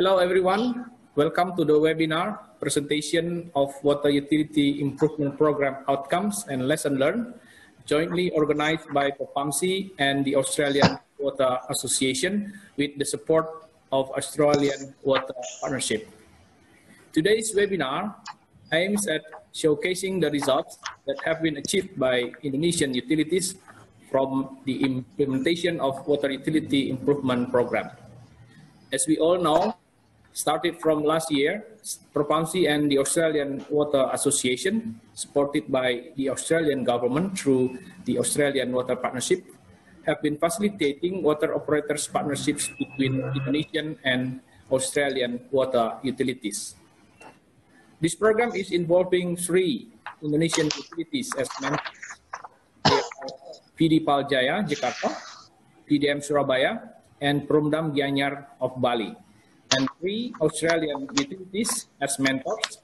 Hello everyone, welcome to the webinar presentation of Water Utility Improvement Program Outcomes and Lesson Learned, jointly organized by PERPAMSI and the Australian Water Association with the support of Australian Water Partnership. Today's webinar aims at showcasing the results that have been achieved by Indonesian utilities from the implementation of Water Utility Improvement Program. As we all know, started from last year, PERPAMSI and the Australian Water Association, supported by the Australian government through the Australian Water Partnership, have been facilitating water operators partnerships between Indonesian and Australian water utilities. This program is involving 3 Indonesian utilities as mentioned. They are PD Paljaya, Jakarta, PDM Surabaya, and Perumdam Gianyar of Bali, and 3 Australian utilities as mentors,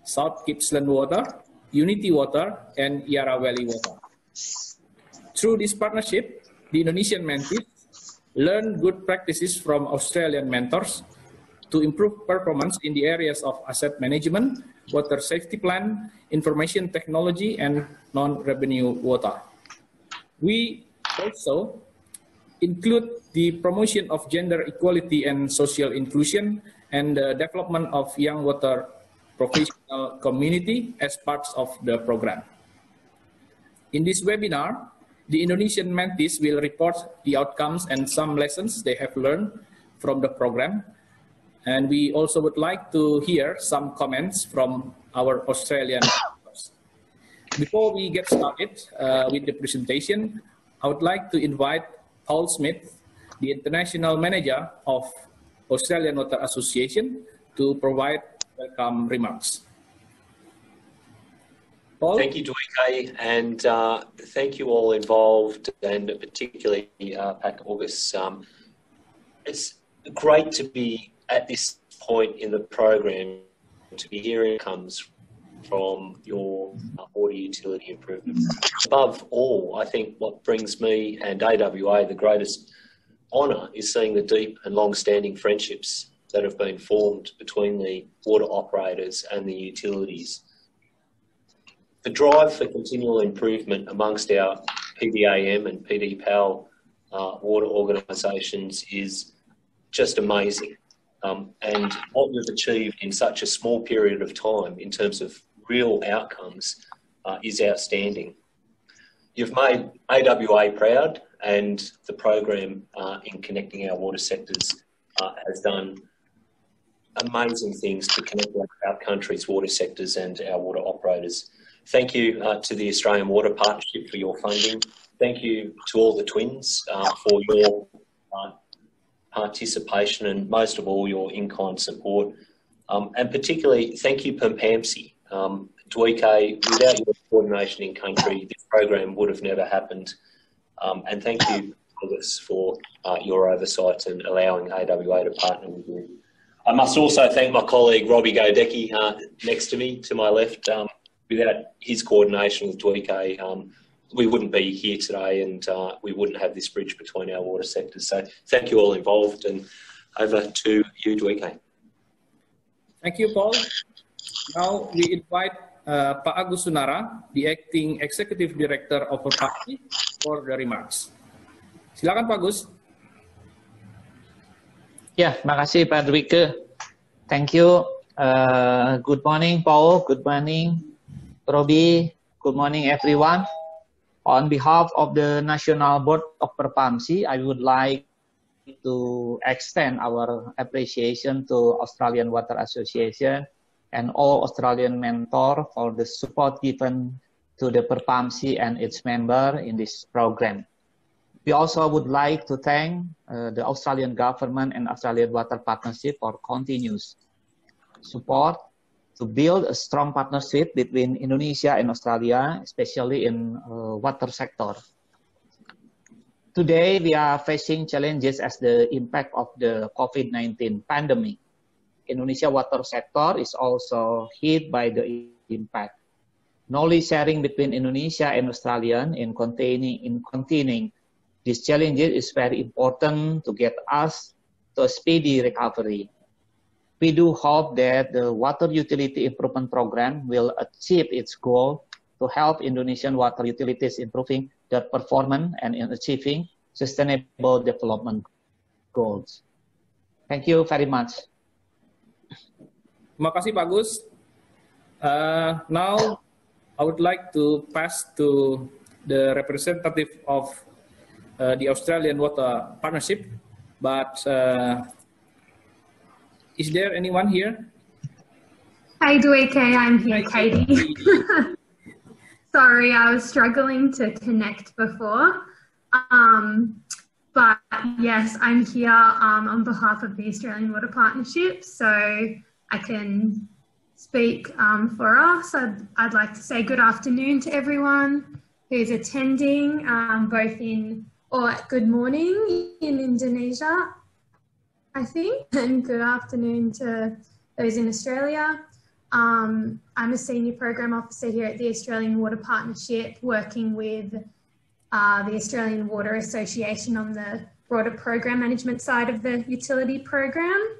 South Gippsland Water, Unity Water, and Yara Valley Water. Through this partnership, the Indonesian mentees learn good practices from Australian mentors to improve performance in the areas of asset management, water safety plan, information technology, and non-revenue water. We also include the promotion of gender equality and social inclusion and the development of young water professional community as parts of the program. In this webinar, the Indonesian mentees will report the outcomes and some lessons they have learned from the program. And we also would like to hear some comments from our Australian members. Before we get started with the presentation, I would like to invite Paul Smith, the International Manager of Australian Water Association, to provide welcome remarks. Paul? Thank you, Dwight, and thank you all involved, and particularly Pat August. It's great to be at this point in the program, to be hearing comes from your water utility improvement. Above all, I think what brings me and AWA the greatest honour is seeing the deep and long-standing friendships that have been formed between the water operators and the utilities. The drive for continual improvement amongst our PDAM and PDPAL water organisations is just amazing. And what we've achieved in such a small period of time in terms of real outcomes is outstanding. You've made AWA proud, and the program in connecting our water sectors has done amazing things to connect our country's water sectors and our water operators. Thank you to the Australian Water Partnership for your funding. Thank you to all the twins for your participation, and most of all your in-kind support. And particularly, thank you PERPAMSI. Dwight, without your coordination in country, this program would have never happened. And thank you, August, for your oversight and allowing AWA to partner with you. I must also thank my colleague Robbie Godecki next to me, to my left. Without his coordination with Dwight, we wouldn't be here today, and we wouldn't have this bridge between our water sectors. So thank you all involved, and over to you, Dwight. Thank you, Paul. Now we invite Pak Agus Sunara, the Acting Executive Director of PERPAMSI, for the remarks. Silakan Pak Agus. Ya, makasih Pak Dwike. Thank you. Good morning, Paul. Good morning, Robbie. Good morning, everyone. On behalf of the National Board of PERPAMSI, I would like to extend our appreciation to Australian Water Association and all Australian mentors for the support given to the PERPAMSI and its member in this program. We also would like to thank the Australian government and Australian Water Partnership for continuous support to build a strong partnership between Indonesia and Australia, especially in water sector. Today, we are facing challenges as the impact of the COVID-19 pandemic. Indonesia water sector is also hit by the impact. Knowledge sharing between Indonesia and Australia in containing these challenges is very important to get us to a speedy recovery. we do hope that the Water Utility Improvement Program will achieve its goal to help Indonesian water utilities improving their performance and in achieving sustainable development goals. Thank you very much. Terima kasih Pak Gus. Now I would like to pass to the representative of the Australian Water Partnership, but is there anyone here? Hey Duike, I'm here, Katie. Sorry, I was struggling to connect before. But yes, I'm here on behalf of the Australian Water Partnership, so I can speak for us. I'd like to say good afternoon to everyone who's attending, or good morning in Indonesia, I think, and good afternoon to those in Australia. I'm a Senior Program Officer here at the Australian Water Partnership, working with the Australian Water Association on the broader program management side of the utility program.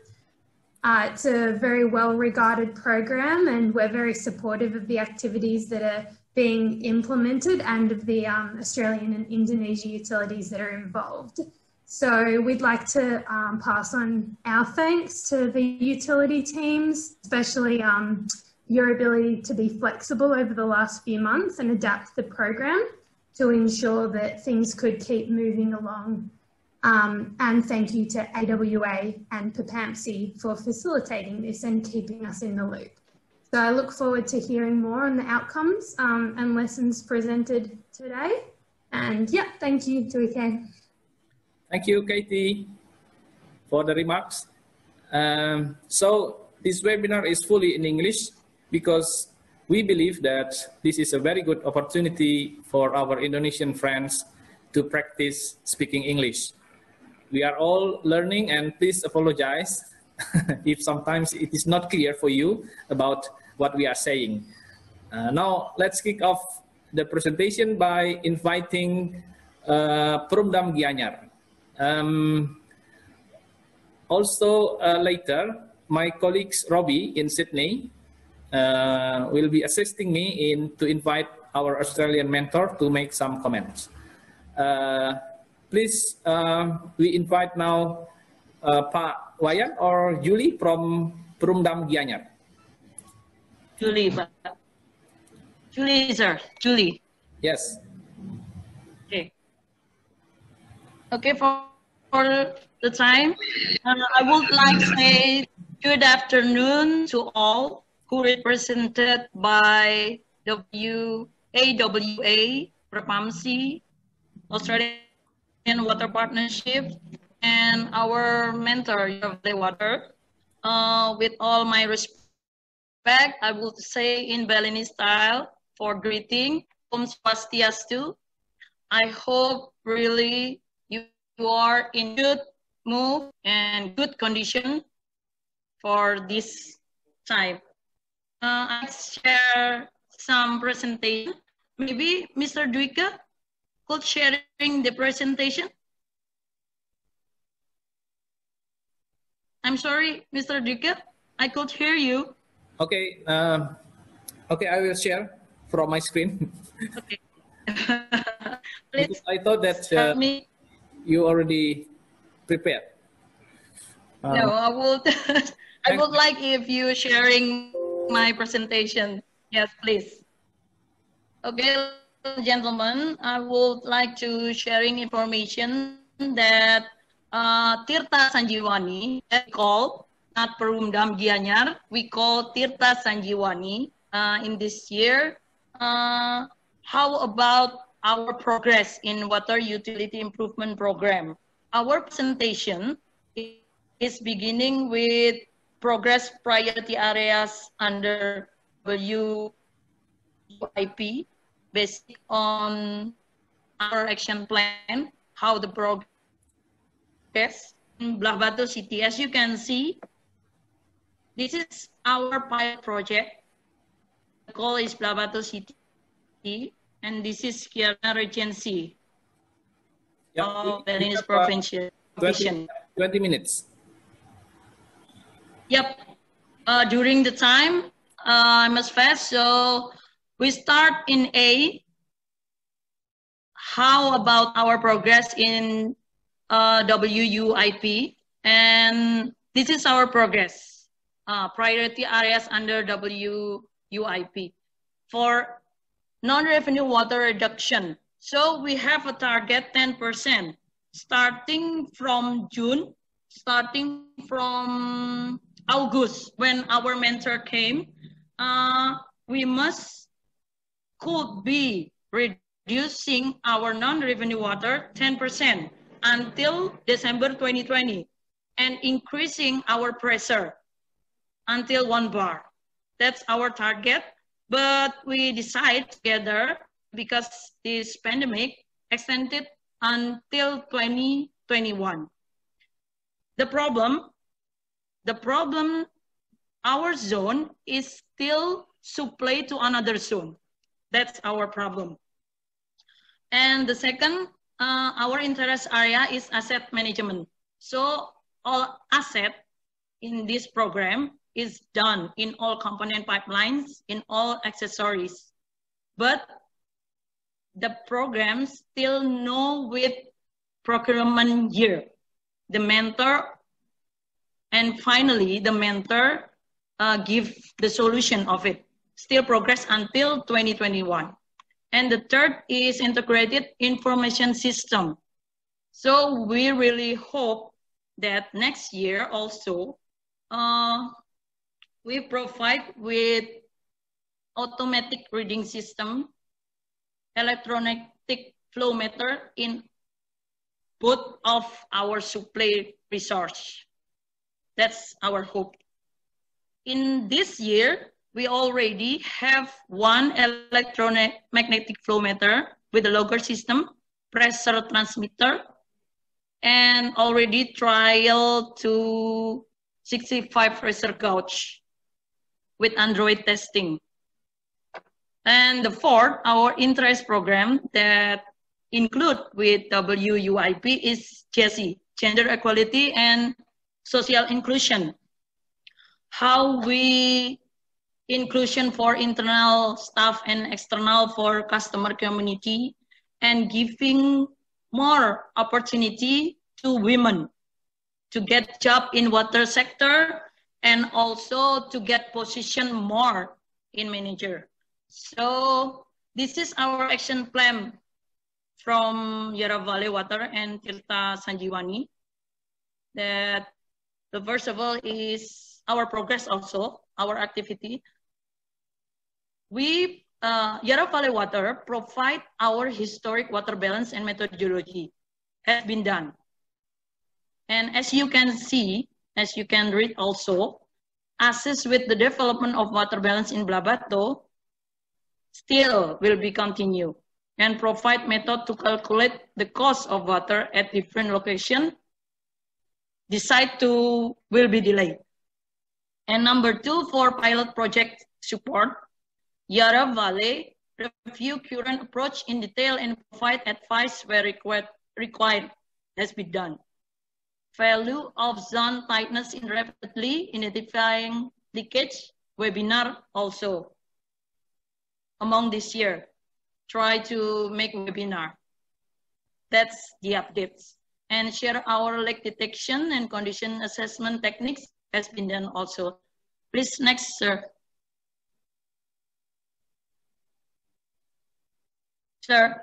It's a very well-regarded program, and we're very supportive of the activities that are being implemented and of the Australian and Indonesian utilities that are involved. So we'd like to pass on our thanks to the utility teams, especially your ability to be flexible over the last few months and adapt the program to ensure that things could keep moving along. And thank you to AWA and PERPAMSI for facilitating this and keeping us in the loop. So I look forward to hearing more on the outcomes and lessons presented today. And yeah, thank you, Duike. Thank you, Katie, for the remarks. So this webinar is fully in English because we believe that this is a very good opportunity for our Indonesian friends to practice speaking English. We are all learning, and please apologize if sometimes it is not clear for you about what we are saying. Now let's kick off the presentation by inviting Perumdam Gianyar. Also later, my colleagues Robbie in Sydney will be assisting me to invite our Australian mentor to make some comments. Please, we invite now Pak Wayan or Julie from Perumdam Gianyar. Julie, sir. Julie. Yes. Okay. Okay, for the time, I would like to say good afternoon to all who represented by AWA, PERPAMSI, Australian Water Partnership, and our mentor, of the water. With all my respect, I would say in Balinese style for greeting, Om Swastiastu. I hope really you are in good mood and good condition for this time. I share some presentation. Maybe Mr. Duike could sharing the presentation. I'm sorry, Mr. Duike, I could hear you. Okay, okay, I will share from my screen. Okay. Please, I thought that you already prepared. No, I would. I would like if you sharing my presentation. Yes, please. Okay, gentlemen, I would like to sharing information that Tirta Sanjiwani, that we call, not Perumdam Gianyar, we call Tirta Sanjiwani in this year. How about our progress in Water Utility Improvement Program? Our presentation is beginning with progress priority areas under WUIP, based on our action plan, how the progress in Belah Batu City. As you can see, this is our pilot project. The goal is Belah Batu City, and this is Yara Regency of Balinese Provincial. 20 minutes. Yep. during the time, I must fast. So we start in A. How about our progress in WUIP? And this is our progress. Priority areas under WUIP for non-revenue water reduction. So we have a target 10%, starting from June, starting from August when our mentor came. We could be reducing our non-revenue water 10% until December 2020 and increasing our pressure until 1 bar. That's our target, but we decide together because this pandemic extended until 2021. The problem, our zone is still supply to another zone. That's our problem. And the second, our interest area is asset management. So all asset in this program is done in all component pipelines, in all accessories. But the program still no with procurement year. The mentor, and finally the mentor give the solution of it. Still progress until 2021. And the third is integrated information system. So we really hope that next year also we provide with automatic reading system, electronic flow meter in both of our supply resource. That's our hope. In this year, we already have one electronic magnetic flow meter with a logger system, pressure transmitter, and already trial to 65 pressure gauge with Android testing. And the fourth, our interest program that include with WUIP is GESI, Gender Equality and Social Inclusion. How we inclusion for internal staff and external for customer community and giving more opportunity to women to get job in water sector and also to get position more in manager. So this is our action plan from Yara Valley Water and Tirta Sanjiwani. That the first of all is our progress also, our activity. We, Yara Valley Water, provide our historic water balance and methodology has been done. And as you can see, as you can read also, assist with the development of water balance in Blabato still will be continued and provide method to calculate the cost of water at different location. Decide to will be delayed. And number two, for pilot project support, Yara Valley review current approach in detail and provide advice where required has been done. Value of zone tightness in rapidly identifying leakage webinar also among this year. Try to make webinar. That's the updates. And share our leak detection and condition assessment techniques has been done also. Please, next, sir. Sir.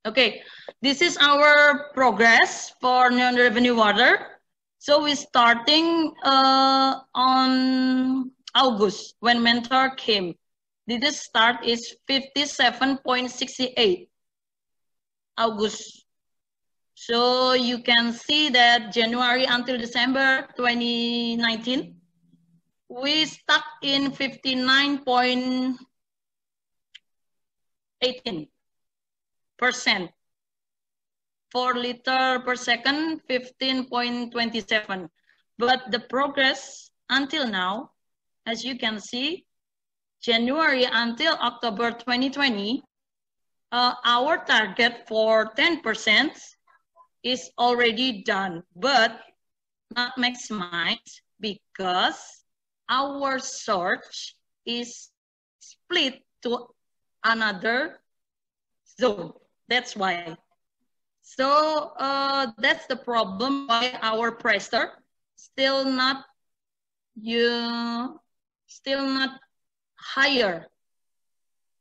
Okay, this is our progress for non-revenue water. So we're starting on August when mentor came. This start is 57.68 August. So you can see that January until December 2019, we stuck in 59.18%. 4 liter per second, 15.27. But the progress until now, as you can see, January until October 2020, our target for 10% is already done, but not maximized because our search is split to another zone. That's why. So that's the problem why our pressure still not higher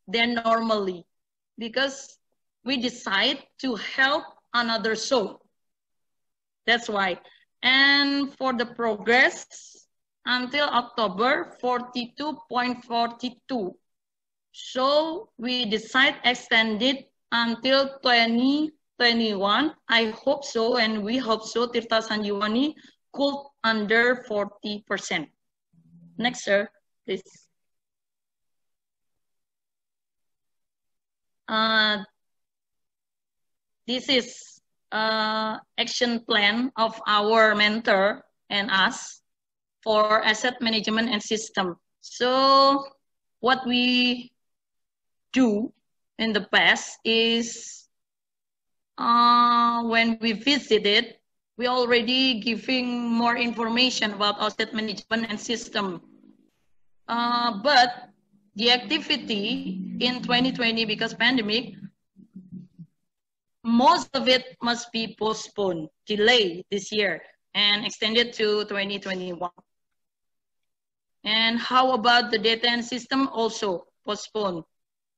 than normally, because we decide to help another zone. That's why. And for the progress until October, 42.42. So we decide extended until 2021. I hope so, and we hope so. Tirta Sanjiwani could under 40%. Next, sir, please. This is action plan of our mentor and us for asset management and system. So what we do in the past is when we visited, we already giving more information about asset management and system. But the activity in 2020, because pandemic, most of it must be postponed, delayed this year, and extended to 2021. And how about the data and system? Also postponed.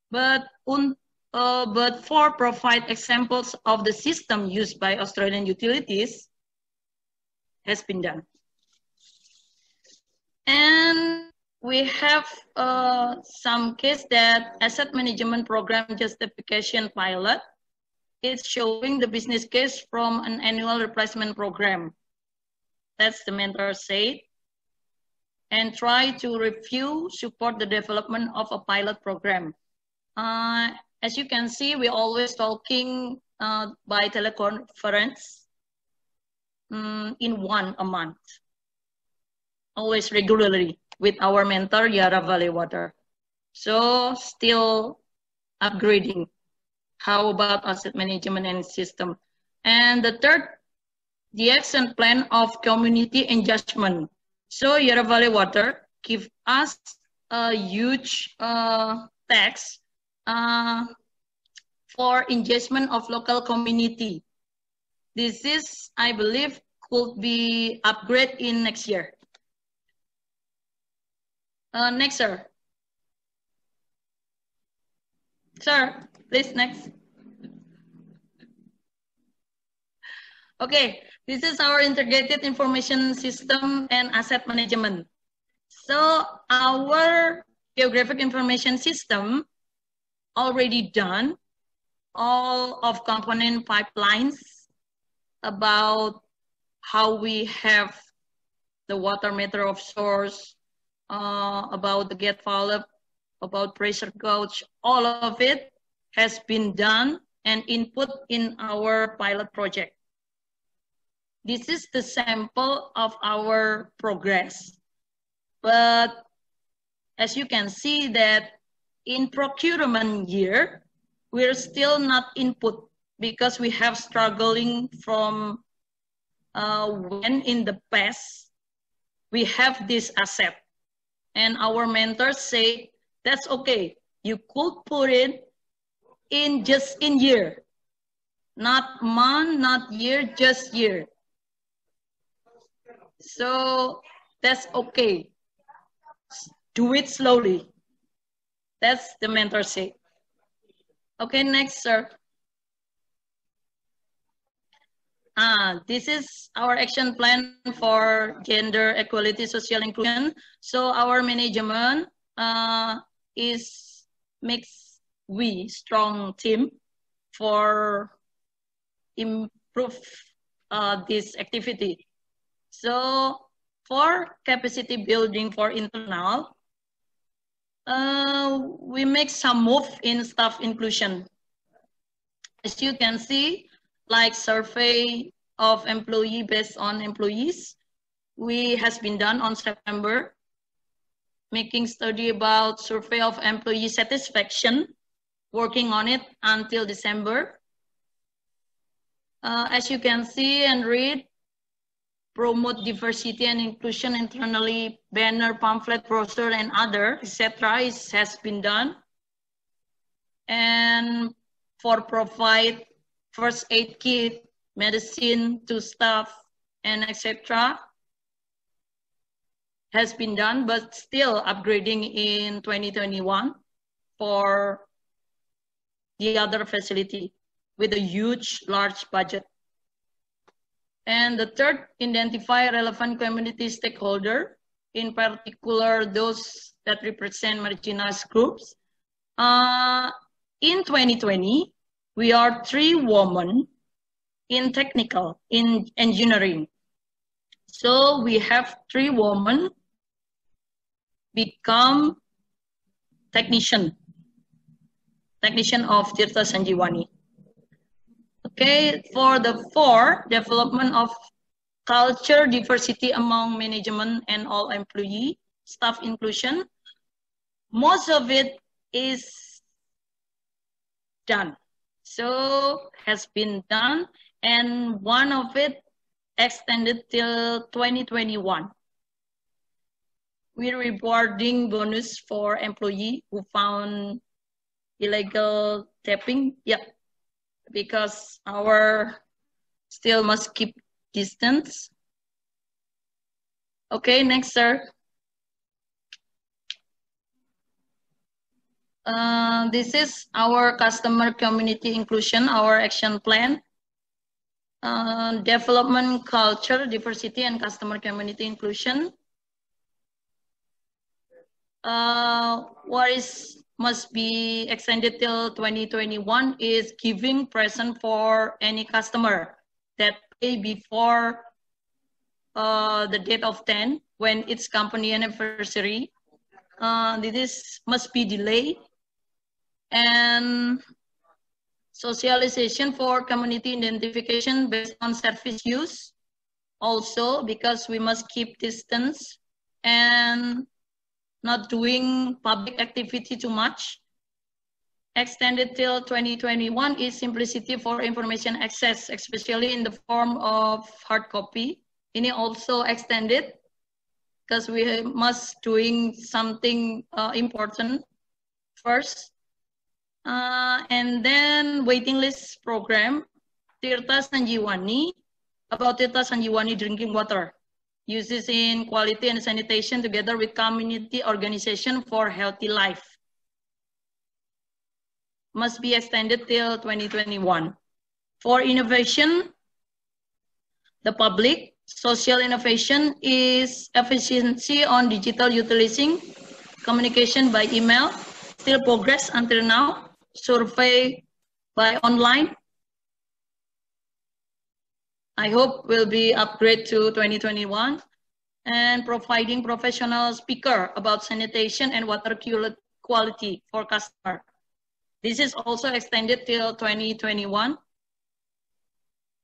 But for provide examples of the system used by Australian utilities has been done. And we have some case that asset management program justification pilot. It's showing the business case from an annual replacement program. That's the mentor said. And try to review, support the development of a pilot program. As you can see, we're always talking by teleconference in a month. Always regularly with our mentor, Yara Valley Water. So still upgrading. How about asset management and system? And the third, the action plan of community engagement. So Yara Valley Water give us a huge tax for engagement of local community. This is, I believe, could be upgraded in next year. Next, sir. Sir, please, next. Okay, this is our integrated information system and asset management. So our geographic information system already done all of component pipelines about how we have the water meter of source, about the gate valve, about pressure gauge, all of it has been done and input in our pilot project. This is the sample of our progress. But as you can see that in procurement year, we're still not input because we have struggling from when in the past we have this asset. And our mentors say, that's okay. You could put it in just in year. Not month, not year, just year. So that's okay. Do it slowly. That's the mentor say. Okay, next, sir. This is our action plan for gender equality, social inclusion. So our management makes we strong team for improve this activity. So for capacity building for internal, we make some move in staff inclusion. As you can see, like survey of employee based on employees, has been done on September. Making study about survey of employee satisfaction, working on it until December. As you can see and read, promote diversity and inclusion internally, banner, pamphlet, brochure, and other, etc. has been done. And for provide first aid kit, medicine to staff, and etc. has been done, but still upgrading in 2021 for the other facility with a huge, large budget. And the third, identify relevant community stakeholder, in particular those that represent marginalized groups. In 2020, we are 3 women in technical, in engineering. So we have 3 women become technician of Tirta Sanjiwani. Okay, for the 4, development of culture diversity among management and all employee, staff inclusion. Most of it is done. So has been done, and one of it extended till 2021. We're rewarding bonus for employee who found illegal tapping. Yep, because our still must keep distance. Okay, next, sir. This is our customer community inclusion, our action plan. Development culture, diversity, and customer community inclusion. What must be extended till 2021 is giving present for any customer that pay before the date of 10 when it's company anniversary. This must be delayed. And socialization for community identification based on service use also, because we must keep distance and not doing public activity too much. Extended till 2021 is simplicity for information access, especially in the form of hard copy. Ini also extended because we must doing something important first. And then waiting list program, Tirta Sanjiwani, about Tirta Sanjiwani drinking water. Uses in quality and sanitation together with community organization for healthy life. Must be extended till 2021. For innovation, the public, social innovation is efficiency on digital utilizing, communication by email, still progress until now, survey by online. I hope will be upgrade to 2021, and providing professional speaker about sanitation and water quality for customer. This is also extended till 2021.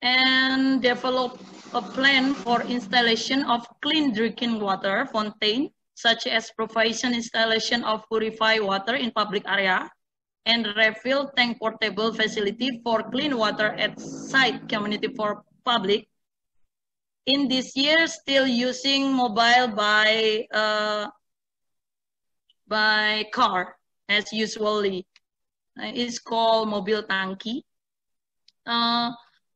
And develop a plan for installation of clean drinking water fountain, such as provision installation of purified water in public area, and refill tank portable facility for clean water at site community for public. In this year, still using mobile by car as usually. It's called mobile tangki.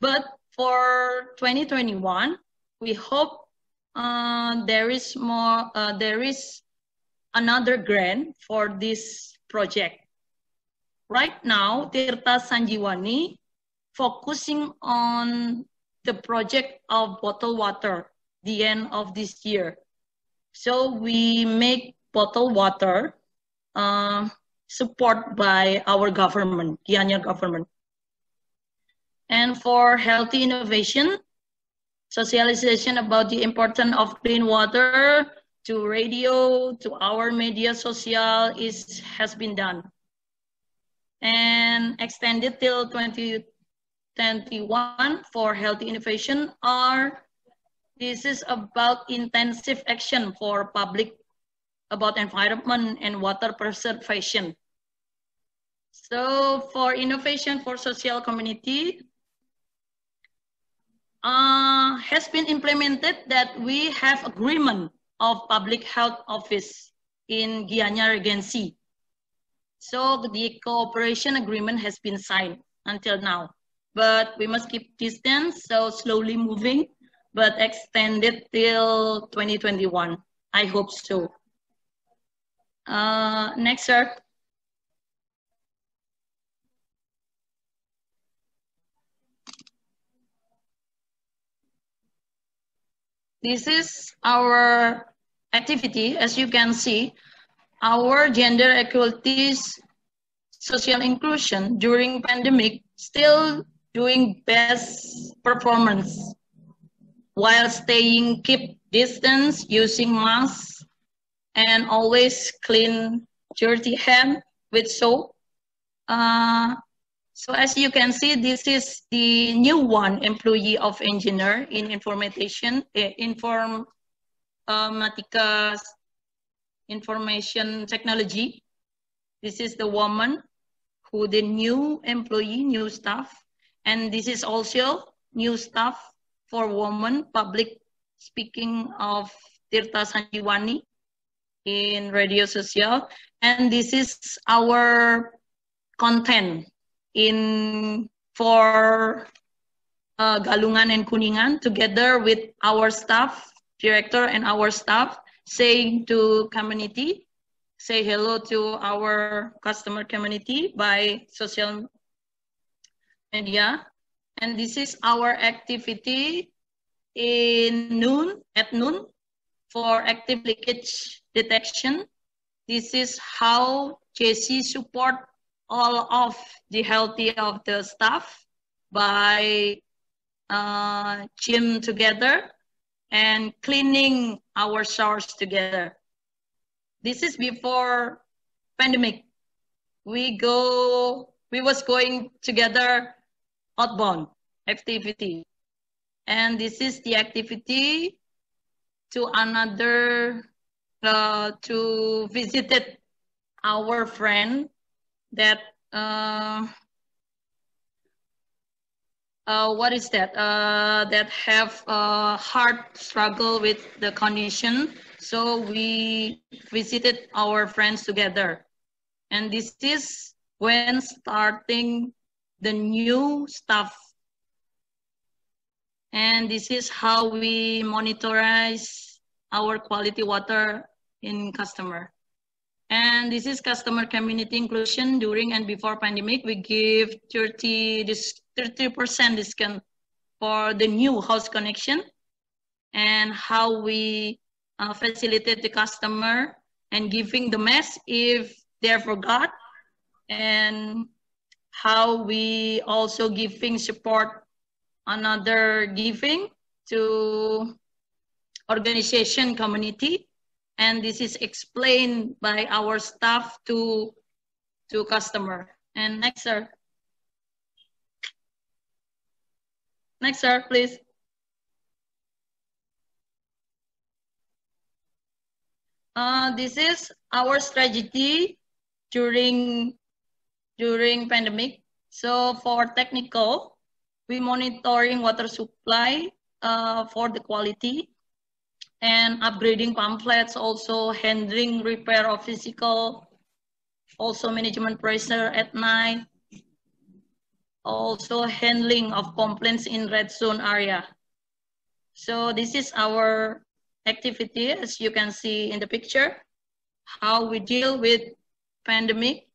But for 2021, we hope there is another grant for this project. Right now, Tirta Sanjiwani focusing on the project of bottled water the end of this year. So we make bottled water support by our government, Gianyar government. And for healthy innovation, socialization about the importance of clean water to radio, to our media social has been done. And extended till 2021 for healthy innovation this is about intensive action for public about environment and water preservation. So for innovation for social community, has been implemented that we have agreement of public health office in Gianyar Regency. So the cooperation agreement has been signed until now, but we must keep distance, so slowly moving, but extended till 2021. I hope so. Next, sir. This is our activity. As you can see, our gender equalities, social inclusion during pandemic still doing best performance while keep distance, using masks, and always clean dirty hand with soap. So as you can see, this is the new one employee of engineer in information information technology. This is the woman who the new employee, new staff, and this is also new staff for women public speaking of Tirta Sanjiwani in radio social, and this is our content for Galungan and Kuningan, together with our staff, director and our staff, saying to community, say hello to our customer community by social media. And this is our activity at noon for active leakage detection. This is how JC support all of the healthy of the staff by gym together and cleaning our showers together. This is before pandemic. We was going together outbound activity. And this is the activity to visited our friend that what is that? That have a hard struggle with the condition. So we visited our friends together. And this is when starting the new stuff. And this is how we monitorize our quality water in customer. And this is customer community inclusion during and before pandemic. We give 30% discount for the new house connection, and how we facilitate the customer and giving the mess if they forgot, and how we also giving support another giving to organization community. And this is explained by our staff to customer. And next, sir. Next, sir, please. This is our strategy during pandemic. So for technical, we monitoring water supply for the quality, and upgrading pamphlets, also handling repair of physical, also management pressure at night, also handling of complaints in red zone area. So this is our activity, as you can see in the picture, how we deal with pandemic,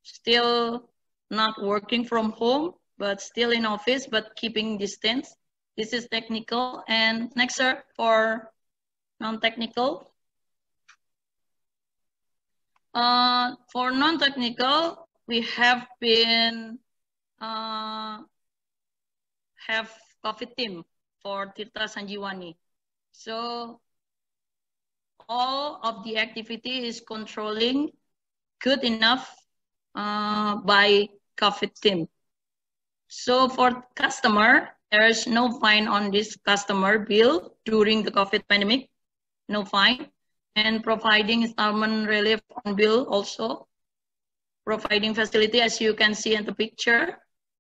still not working from home, but still in office, but keeping distance. This is technical. And next, sir, for non-technical. For non-technical, we have been have COVID team for Tirta Sanjiwani. So all of the activity is controlling good enough by COVID team. So for customer, there is no fine on this customer bill during the COVID pandemic, no fine. And providing installment relief on bill also. Providing facility, as you can see in the picture.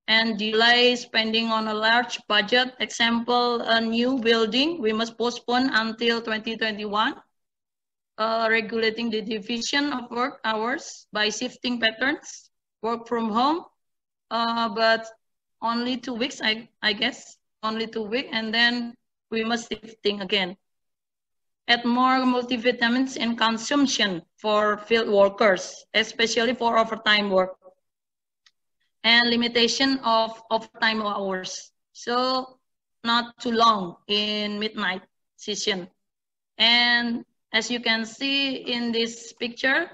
and delay spending on a large budget, example, a new building, we must postpone until 2021. Regulating the division of work hours by shifting patterns, work from home, but only 2 weeks, I guess, only 2 weeks, and then we must shifting again. Add more multivitamins in consumption for field workers, especially for overtime work, and limitation of overtime hours. So not too long in midnight session. And as you can see in this picture,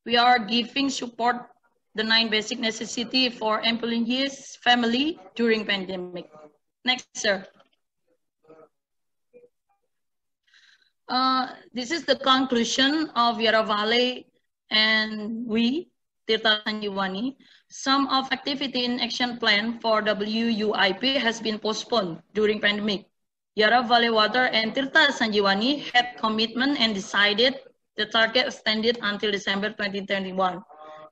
we are giving support the 9 basic necessity for employees, family during pandemic. Next, sir. This is the conclusion of Yara Valley and we, Tirta Sanjiwani. Some of activity in action plan for WUIP has been postponed during pandemic. Yara Valley Water and Tirta Sanjiwani had commitment and decided the target extended until December 2021.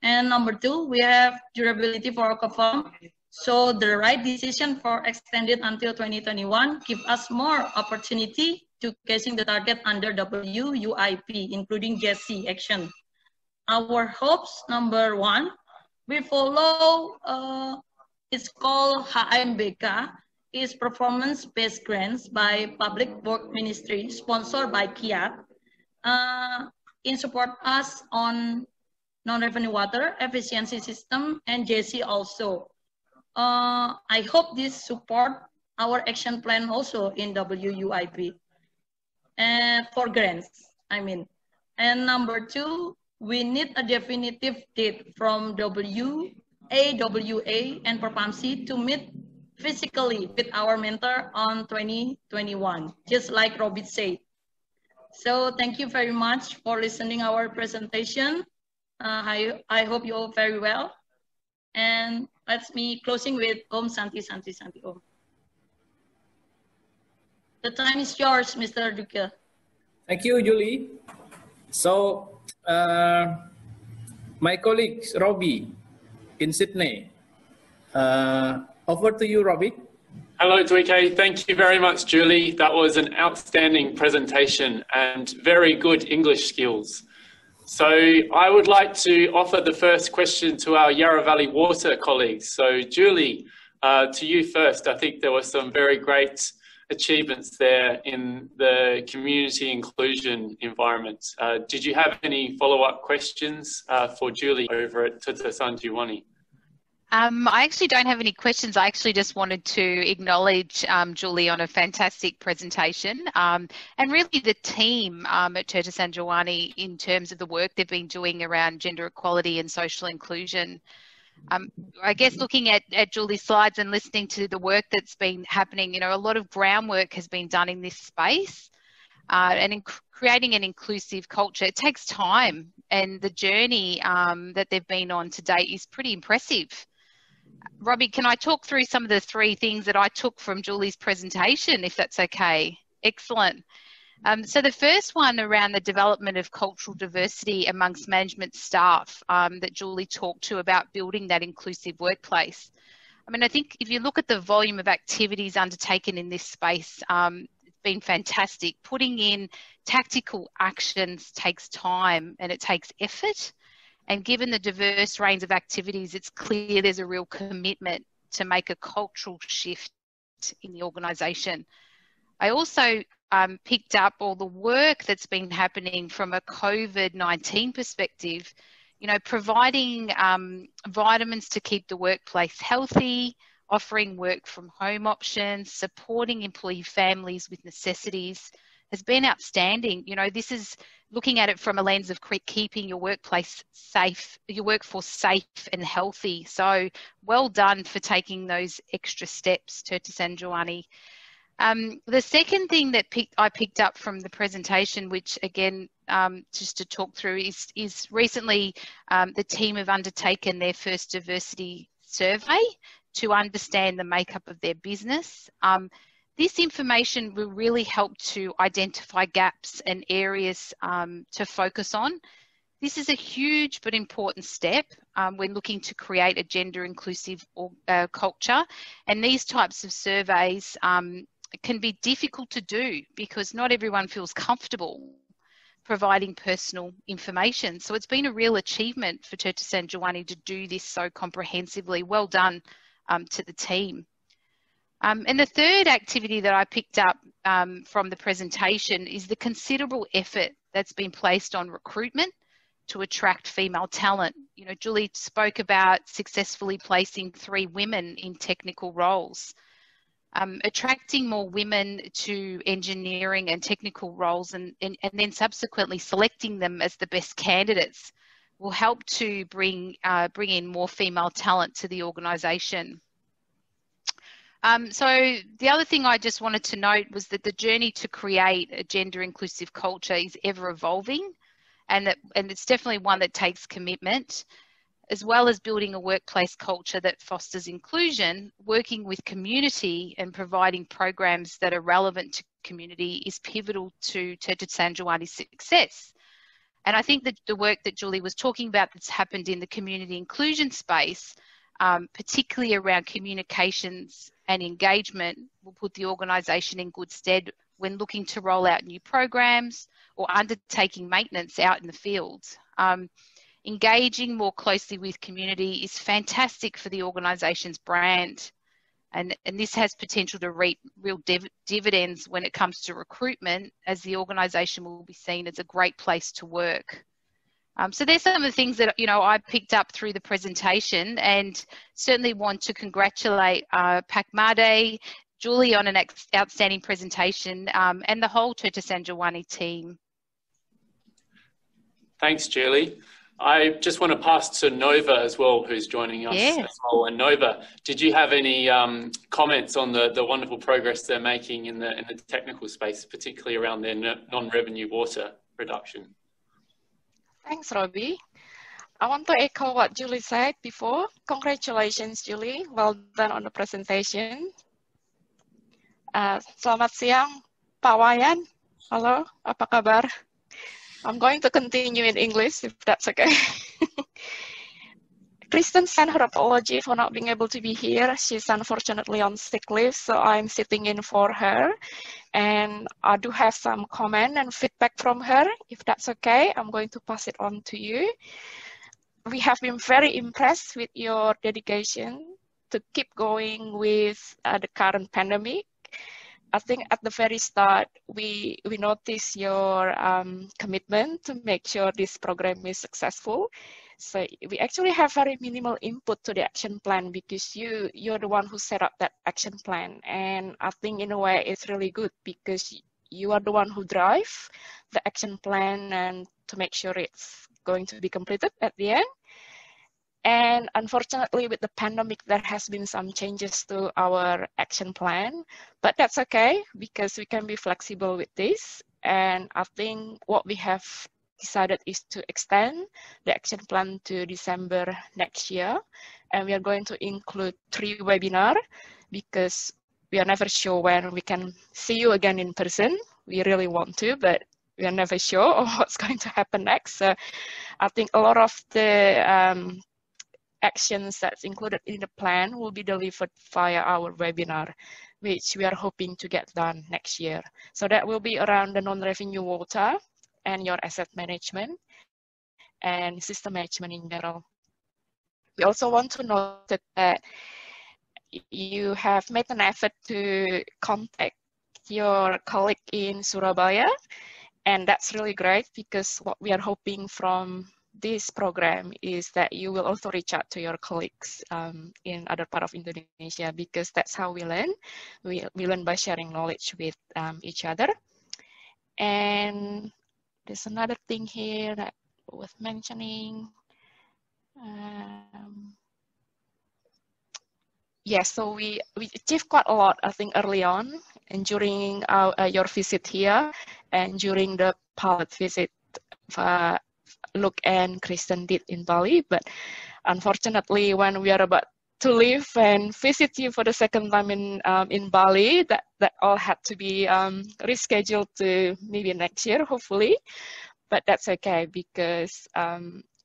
And number 2, we have durability for Aquafarm. So the right decision for extended until 2021 give us more opportunity to casing the target under WUIP, including GESI action. Our hopes, number 1, we follow, it's called HMBK, is performance-based grants by Public Work Ministry, sponsored by Kiat, in support us on non-revenue water, efficiency system, and JC also. I hope this support our action plan also in WUIP, and for grants, I mean. And number 2, we need a definitive date from WA, and PERPAMSI to meet physically with our mentor on 2021, just like Robert said. So thank you very much for listening our presentation. I hope you all very well. And let's me closing with Om Santi Santi Santi Om. The time is yours, Mr. Duke. Thank you, Julie. So my colleague Robbie in Sydney. Over to you, Robbie. Hello, Dwike. Thank you very much, Julie. That was an outstanding presentation and very good English skills. So I would like to offer the first question to our Yarra Valley Water colleagues. So Julie, to you first. I think there were some very great achievements there in the community inclusion environment. Did you have any follow-up questions for Julie over at Tirta Sanjiwani? I actually don't have any questions. I actually just wanted to acknowledge Julie on a fantastic presentation and really the team at Tirta Sanjiwani in terms of the work they've been doing around gender equality and social inclusion. I guess looking at Julie's slides and listening to the work that's been happening, you know, a lot of groundwork has been done in this space and in creating an inclusive culture. It takes time, and the journey that they've been on to date is pretty impressive. Robbie, can I talk through some of the 3 things that I took from Julie's presentation, if that's okay? Excellent. So the first one around the development of cultural diversity amongst management staff that Julie talked to about building that inclusive workplace. I mean, I think if you look at the volume of activities undertaken in this space, it's been fantastic. Putting in tactical actions takes time and it takes effort. And given the diverse range of activities, it's clear there's a real commitment to make a cultural shift in the organisation. I also picked up all the work that's been happening from a COVID-19 perspective, you know, providing vitamins to keep the workplace healthy, offering work from home options, supporting employee families with necessities has been outstanding. You know, this is looking at it from a lens of keeping your workplace safe, your workforce safe and healthy. So well done for taking those extra steps, Tirta Sanjiwani. The second thing that I picked up from the presentation, which again, just to talk through, is recently the team have undertaken their first diversity survey to understand the makeup of their business. This information will really help to identify gaps and areas to focus on. This is a huge but important step when looking to create a gender inclusive culture, and these types of surveys can be difficult to do because not everyone feels comfortable providing personal information. So it's been a real achievement for Tertesan Jawani to do this so comprehensively. Well done to the team. And the third activity that I picked up from the presentation is the considerable effort that's been placed on recruitment to attract female talent. You know, Julie spoke about successfully placing 3 women in technical roles. Attracting more women to engineering and technical roles and then subsequently selecting them as the best candidates will help to bring in more female talent to the organisation. So the other thing I just wanted to note was that the journey to create a gender inclusive culture is ever evolving, and it's definitely one that takes commitment. As well as building a workplace culture that fosters inclusion, working with community and providing programs that are relevant to community is pivotal to Tertesan Jawani's success. And I think that the work that Julie was talking about that's happened in the community inclusion space, particularly around communications and engagement, will put the organisation in good stead when looking to roll out new programs or undertaking maintenance out in the field. Engaging more closely with community is fantastic for the organisation's brand, and this has potential to reap real dividends when it comes to recruitment, as the organisation will be seen as a great place to work. So there's some of the things that, you know, I picked up through the presentation, and certainly want to congratulate Pak Made, Julie on an outstanding presentation, and the whole Tertesan Jawani team. Thanks, Julie. I just want to pass to Nova as well, who's joining us as well. And Nova, did you have any comments on the wonderful progress they're making in the technical space, particularly around their non-revenue water production? Thanks, Robbie. I want to echo what Julie said before. Congratulations, Julie. Well done on the presentation. Selamat siang, Pak Wayan. Halo, apa kabar? I'm going to continue in English, if that's okay. Kristen sent her apology for not being able to be here. She's unfortunately on sick leave, so I'm sitting in for her. And I do have some comment and feedback from her. If that's okay, I'm going to pass it on to you. We have been very impressed with your dedication to keep going with the current pandemic. I think at the very start, we noticed your commitment to make sure this program is successful. So we actually have very minimal input to the action plan because you're the one who set up that action plan. And I think in a way it's really good because you are the one who drive the action plan and to make sure it's going to be completed at the end. And unfortunately, with the pandemic, there has been some changes to our action plan, but that's okay because we can be flexible with this. And I think what we have decided is to extend the action plan to December next year. And we are going to include 3 webinars because we are never sure when we can see you again in person. We really want to, but we are never sure of what's going to happen next. So I think a lot of the actions that's included in the plan will be delivered via our webinar, which we are hoping to get done next year. So that will be around the non-revenue water and your asset management and system management in general. We also want to note that you have made an effort to contact your colleague in Surabaya, and that's really great because what we are hoping from this program is that you will also reach out to your colleagues in other part of Indonesia because that's how we learn. We learn by sharing knowledge with each other. And there's another thing here that was mentioning. Yes, so we achieved quite a lot, I think, early on and during your visit here and during the pilot visit Luke and Kristen did in Bali. But unfortunately, when we are about to leave and visit you for the second time in Bali, that all had to be rescheduled to maybe next year, hopefully. but that's okay because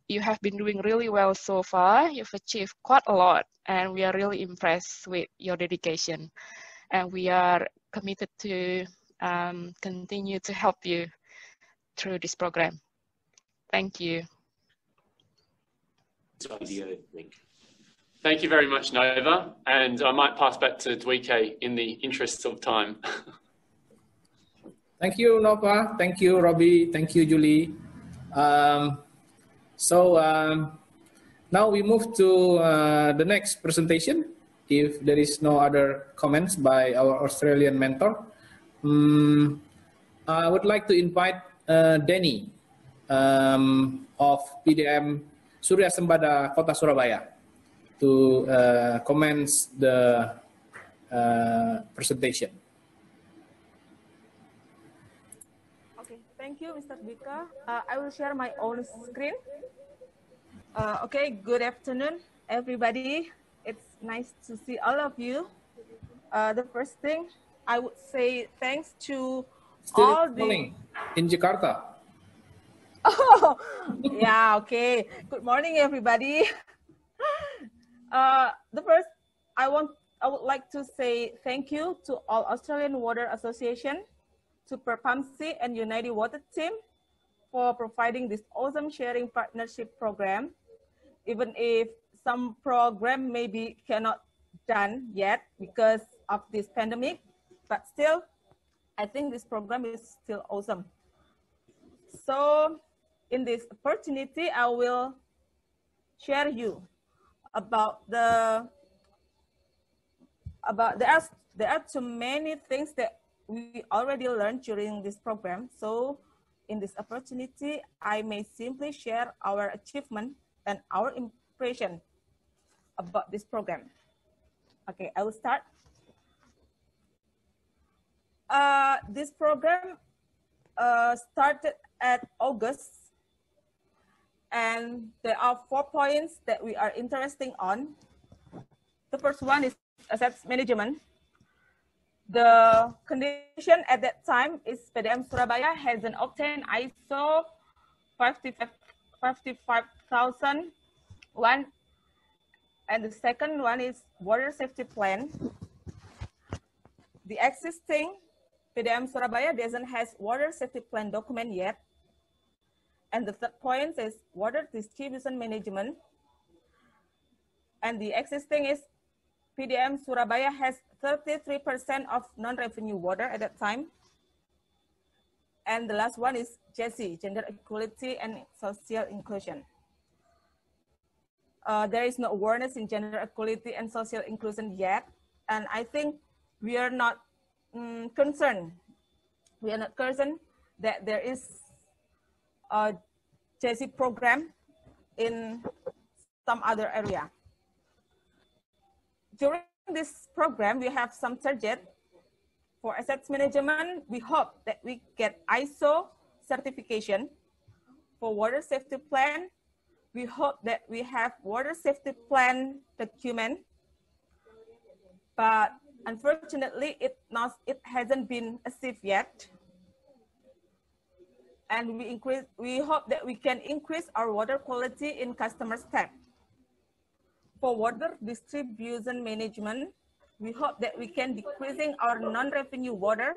you have been doing really well so far. You've achieved quite a lot, and we are really impressed with your dedication. And we are committed to continue to help you through this program. Thank you. Thank you very much, Nova. And I might pass back to Dwike in the interests of time. Thank you, Nova. Thank you, Robbie. Thank you, Julie. Now we move to the next presentation. If there is no other comments by our Australian mentor, I would like to invite Danny of PDM Surya Sembada Kota Surabaya to commence the presentation. Okay, thank you, Mr. Bika. I will share my own screen. Okay, good afternoon, everybody. It's nice to see all of you. The first thing I would say thanks to all the... in Jakarta. Oh, yeah, okay. Good morning, everybody. The first, I would like to say thank you to all Australian Water Association, to PERPAMSI and United Water team for providing this awesome sharing partnership program. Even if some program maybe cannot done yet because of this pandemic, but still, I think this program is still awesome. So in this opportunity, I will share you about there are too many things that we already learned during this program. So in this opportunity, I may simply share our achievement and our impression about this program. Okay, I will start. This program started at August, and there are 4 points that we are interested on. The first one is assets management. The condition at that time is PDM Surabaya hasn't obtained ISO 55001, and the second one is water safety plan. The existing PDM Surabaya doesn't have water safety plan document yet. And the third point is water distribution management. And the existing is PDM Surabaya has 33% of non-revenue water at that time. And the last one is GESI, gender equality and social inclusion. There is no awareness in gender equality and social inclusion yet. And I think we are not concerned. We are not concerned that there is a GESI program in some other area. During this program, we have some target for assets management. We hope that we get ISO certification. For water safety plan, we hope that we have water safety plan document. But unfortunately, it hasn't been achieved yet. And we hope that we can increase our water quality in customer tap. For water distribution management, we hope that we can decreasing our non-revenue water.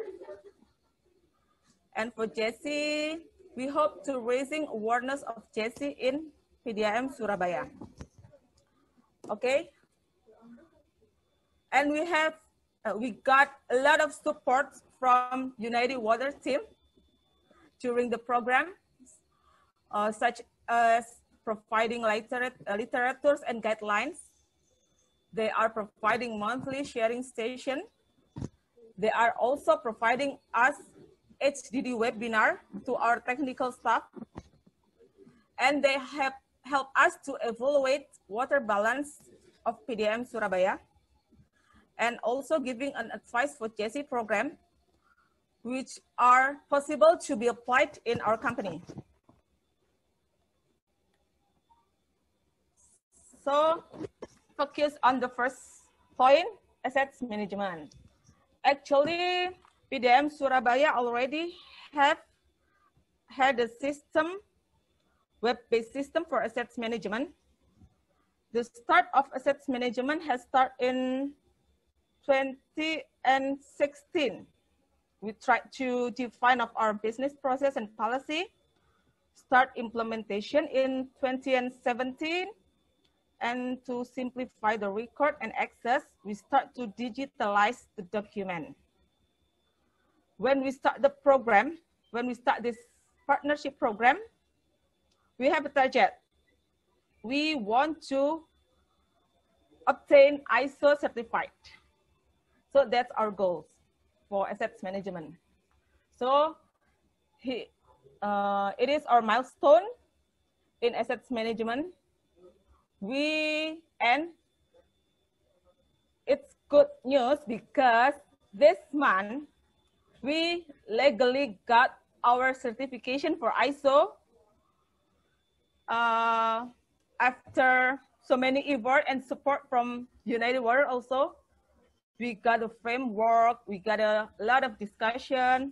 And for GESI, we hope to raising awareness of GESI in PDM Surabaya. Okay. And we got a lot of support from United Water team during the program, such as providing literatures and guidelines. They are providing monthly sharing station. They are also providing us HDD webinar to our technical staff. And they have helped us to evaluate water balance of PDM Surabaya, and also giving an advice for GESI program, which are possible to be applied in our company. So focus on the first point, assets management. Actually, PDM Surabaya already have had a system, web-based system for assets management. The start of assets management has started in 2016. We tried to define of our business process and policy, start implementation in 2017, and to simplify the record and access, we start to digitalize the document. When we start the program, when we start this partnership program, we have a target. We want to obtain ISO certified. So that's our goals for assets management. So it is our milestone in assets management. And it's good news because this month we legally got our certification for ISO after so many effort and support from United Water also. We got a framework, we got a lot of discussion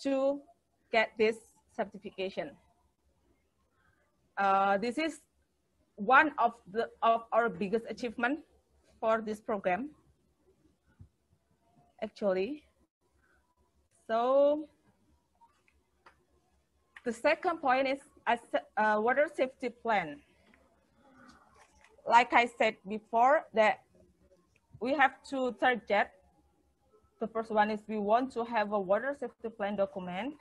to get this certification. This is one of our biggest achievement for this program, actually. So the second point is water safety plan. Like I said before, that we have two targets. The first one is we want to have a water safety plan document,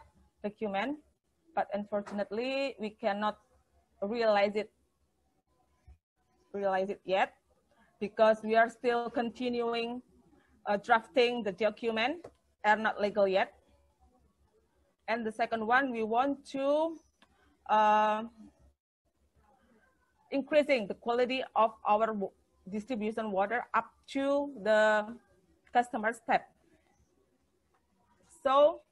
but unfortunately we cannot realize it yet because we are still continuing drafting the document, are not legal yet. And the second one, we want to increasing the quality of our distribution water up to the customer step. So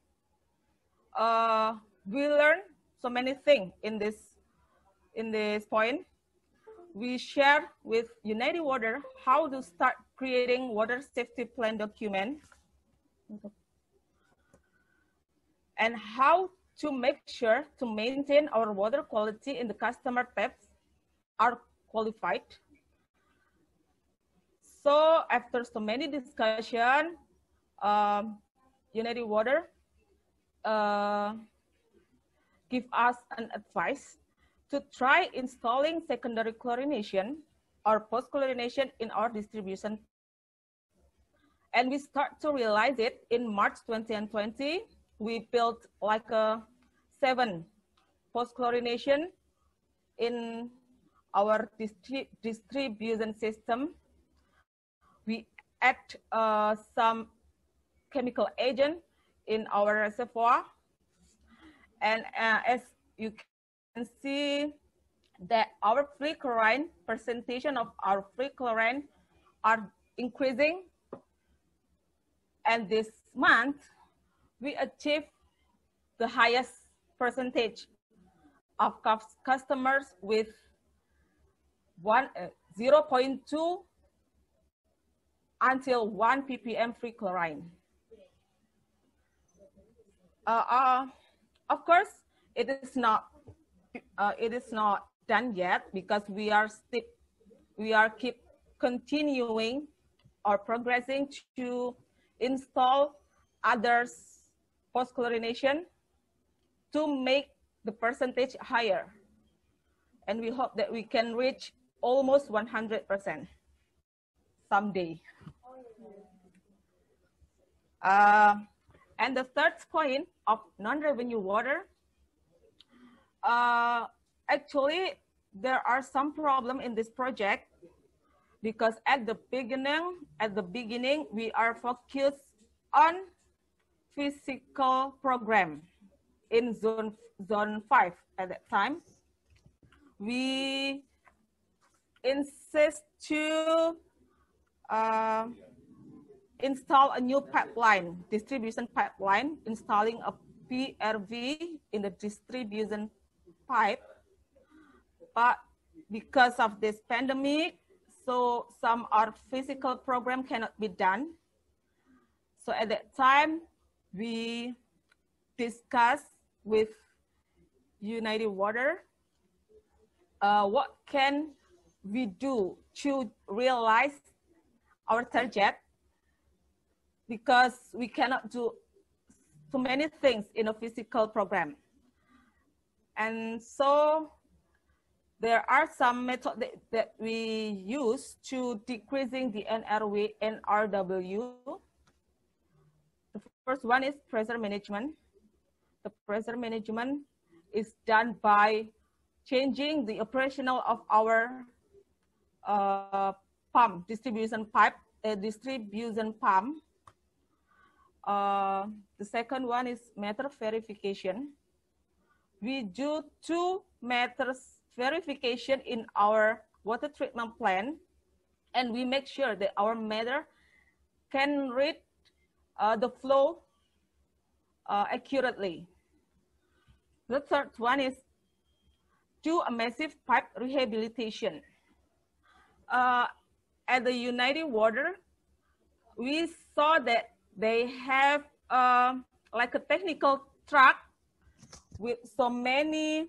we learned so many things in this point. We share with United Water how to start creating water safety plan document and how to make sure to maintain our water quality in the customer taps are qualified. So after so many discussion, United Water give us an advice to try installing secondary chlorination or post-chlorination in our distribution. And we start to realize it in March 2020. We built like 7 post-chlorination in our distribution system. We add some chemical agent in our reservoir. And as you can see that our free chlorine, percentage of our free chlorine are increasing. And this month, we achieved the highest percentage of customers with 0.2 until 1 ppm free chlorine. Of course, it is not done yet because we keep continuing or progressing to install others post-chlorination to make the percentage higher. And we hope that we can reach almost 100% someday. And the third point of non-revenue water, actually there are some problems in this project because at the beginning we are focused on physical program in zone 5 at that time. We insist to install a new pipeline, distribution pipeline, installing a PRV in the distribution pipe. But because of this pandemic, so some our physical program cannot be done. So at that time, we discussed with United Water, what can we do to realize our target? Because we cannot do too many things in a physical program. And so there are some methods that we use to decreasing the NRW. The first one is pressure management. The pressure management is done by changing the operational of our pump, distribution pump. The second one is method verification. We do 2 methods verification in our water treatment plant, and we make sure that our method can read the flow accurately. The third one is do a massive pipe rehabilitation. At the United Water, we saw that they have like a technical truck with so many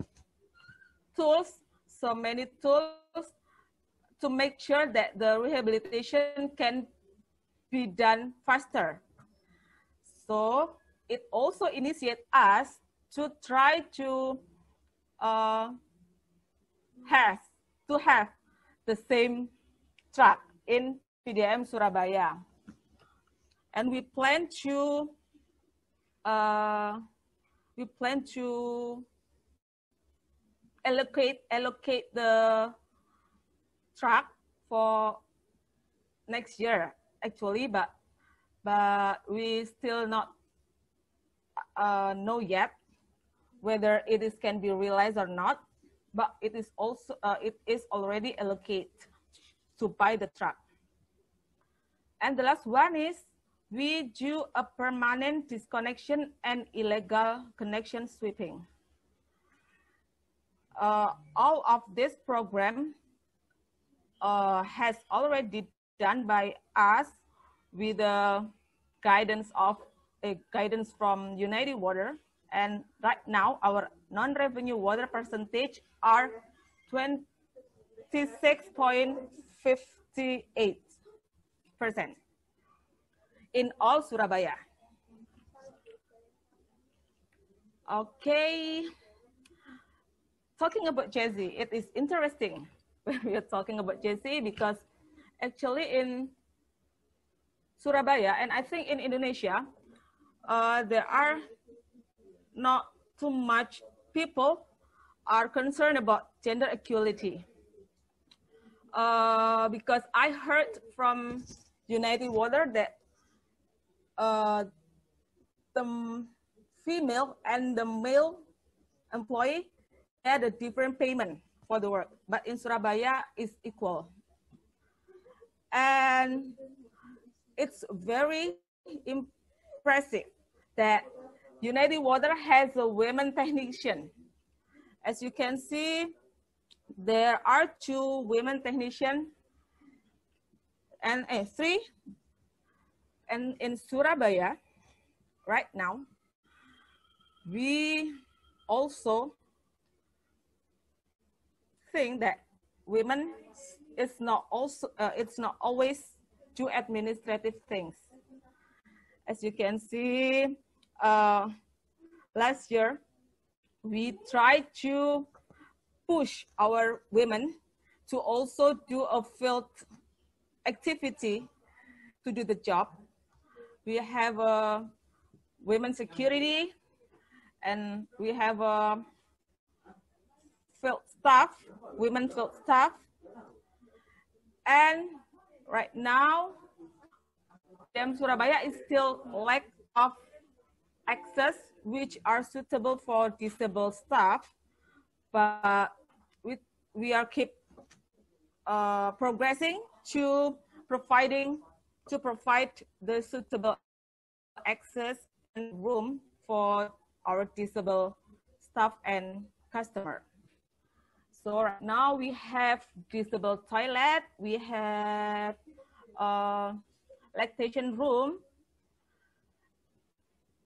tools to make sure that the rehabilitation can be done faster. So it also initiates us to try to have the same truck in PDM Surabaya. And we plan to allocate the truck for next year actually, but we still not know yet whether it can be realized or not. But it is also it is already allocated to buy the truck. And the last one is we do a permanent disconnection and illegal connection sweeping. All of this program has already done by us with the guidance from United Water, and right now our non-revenue water percentage are 26.58% in all Surabaya. Okay, talking about JZ, it is interesting when we are talking about JZ because actually in Surabaya, and I think in Indonesia, there are not too much people are concerned about gender equality. Because I heard from United Water that the female and the male employee had a different payment for the work, but in Surabaya is equal. And it's very impressive that United Water has a women technician. As you can see, there are 2 women technicians and 3. And in Surabaya, right now, we also think that women it's not always do administrative things. As you can see, last year, we tried to push our women to also do a field activity to do the job. We have a women security, and we have a field staff, women field staff. And right now, Surabaya is still lack of access which are suitable for disabled staff, but we are keep progressing to provide the suitable access and room for our disabled staff and customer. So right now we have disabled toilet, we have lactation room,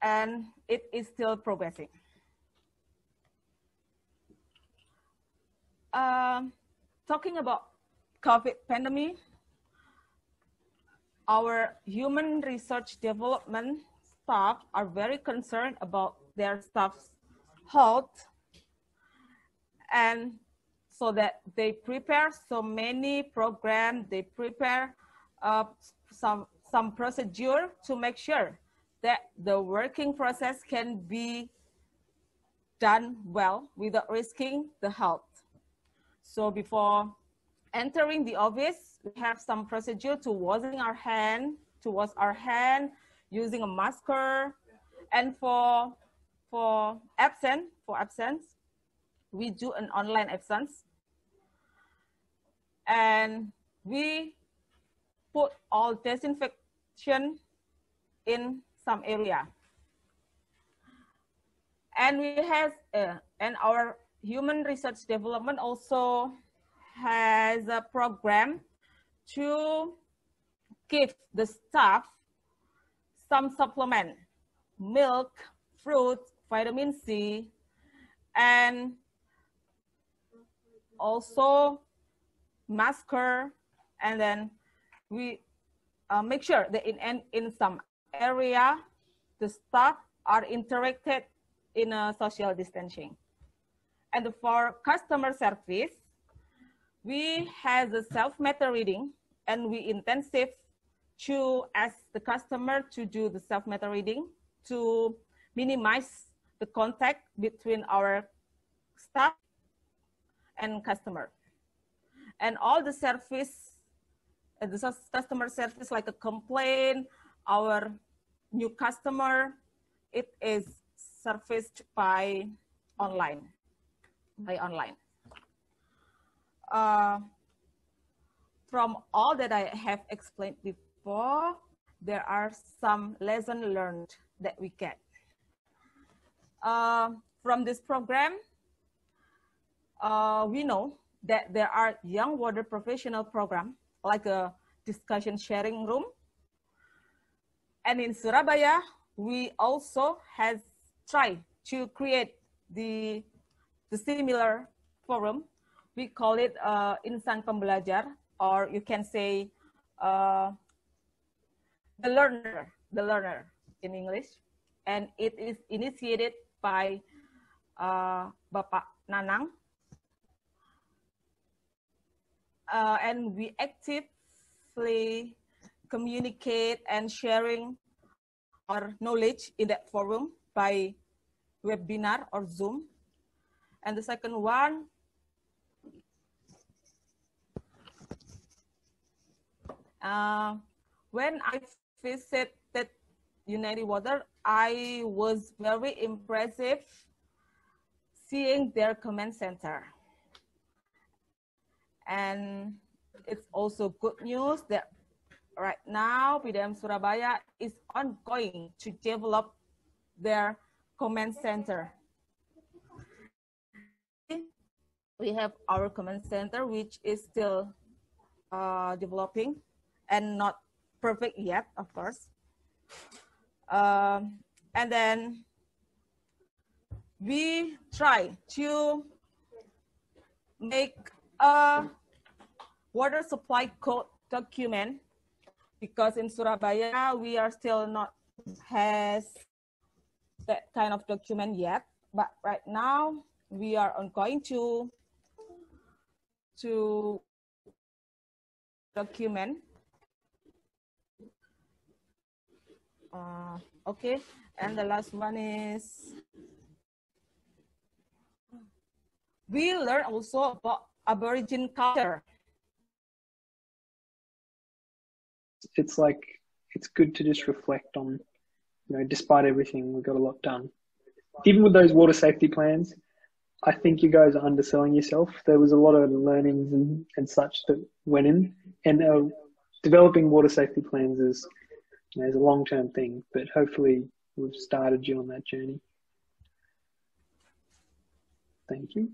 and it is still progressing. talking about COVID pandemic, our human research development staff are very concerned about their staff's health, and so that they prepare so many programs, they prepare some procedure to make sure that the working process can be done well without risking the health. So before entering the office, we have some procedure to washing our hand, using a masker, and for absence, we do an online absence, and we put all disinfection in some area. And we have, and our human research development also has a program to give the staff some supplement, milk, fruit, vitamin C, and also masker. And then we make sure that in some area, the staff are interacted in a social distancing. And for customer service, we have the self-meta reading, and we intensive to ask the customer to do the self-meta reading to minimize the contact between our staff and customer. And all the service, the customer service like a complaint, our new customer, it is serviced by online. From all that I have explained before, there are some lessons learned that we get. From this program, we know that there are young water professional program like a discussion sharing room. And in Surabaya, we also has tried to create the similar forum. We call it Insan Pembelajar, or you can say the learner in English. And it is initiated by Bapak Nanang. And we actively communicate and sharing our knowledge in that forum by webinar or Zoom. And the second one, when I visited United Water, I was very impressive seeing their command center. And it's also good news that right now PDM Surabaya is ongoing to develop their command center. We have our command center, which is still developing and not perfect yet, of course. And then we try to make a water supply code document, because in Surabaya we are still not has that kind of document yet. But right now we are ongoing to document. Okay, and the last one is we learn also about Aboriginal culture. It's like, it's good to just reflect on, you know, despite everything, we got a lot done. Even with those water safety plans, I think you guys are underselling yourself. There was a lot of learnings and such that went in, and developing water safety plans is, you know, is a long-term thing, but hopefully we've started you on that journey. Thank you.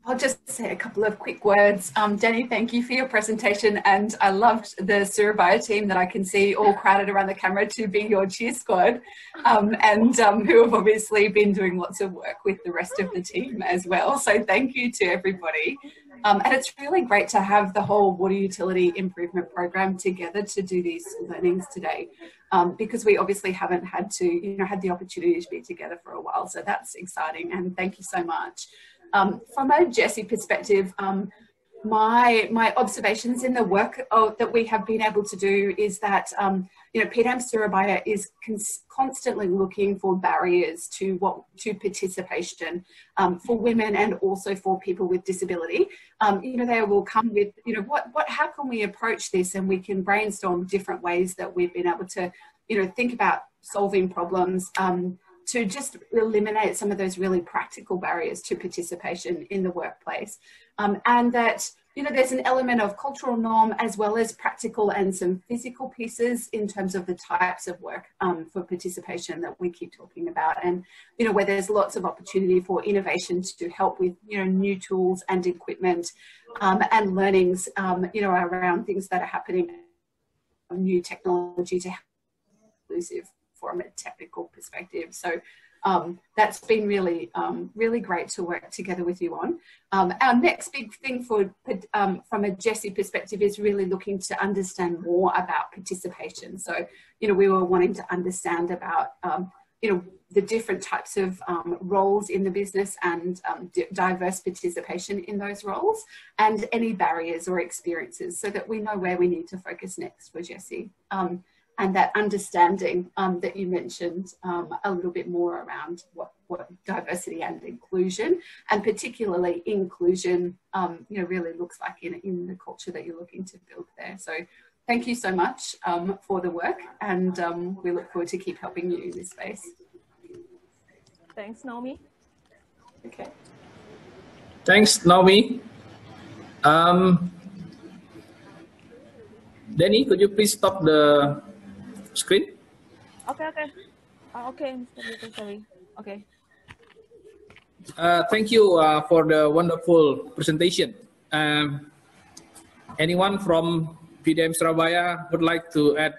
I'll just say a couple of quick words. Jenny, thank you for your presentation, and I loved the Surabaya team that I can see all crowded around the camera to be your cheer squad, and who have obviously been doing lots of work with the rest of the team as well. So thank you to everybody. And it's really great to have the whole water utility improvement program together to do these learnings today, because we obviously haven't had to, had the opportunity to be together for a while. So that's exciting, and thank you so much. From a Jessie perspective, my observations in the work that we have been able to do is that, PDAM Surabaya is constantly looking for barriers to participation for women and also for people with disability. They will come with, how can we approach this, and we can brainstorm different ways that we've been able to, think about solving problems, to just eliminate some of those really practical barriers to participation in the workplace. And that, there's an element of cultural norm as well as practical and some physical pieces in terms of the types of work for participation that we keep talking about. And, where there's lots of opportunity for innovation to help with, new tools and equipment and learnings, around things that are happening, new technology to help inclusive from a technical perspective. So that's been really, really great to work together with you on. Our next big thing from a Jessie perspective is really looking to understand more about participation. So, we were wanting to understand about, the different types of roles in the business and diverse participation in those roles, and any barriers or experiences, so that we know where we need to focus next for Jessie. And that understanding that you mentioned a little bit more around what diversity and inclusion, and particularly inclusion, really looks like in the culture that you're looking to build there. So thank you so much for the work, and we look forward to keep helping you in this space. Thanks, Naomi. Okay. Thanks, Naomi. Danny, could you please stop the screen? Okay. Okay, Mr. Victor, sorry. Okay. Thank you for the wonderful presentation. Anyone from PDAM Surabaya would like to add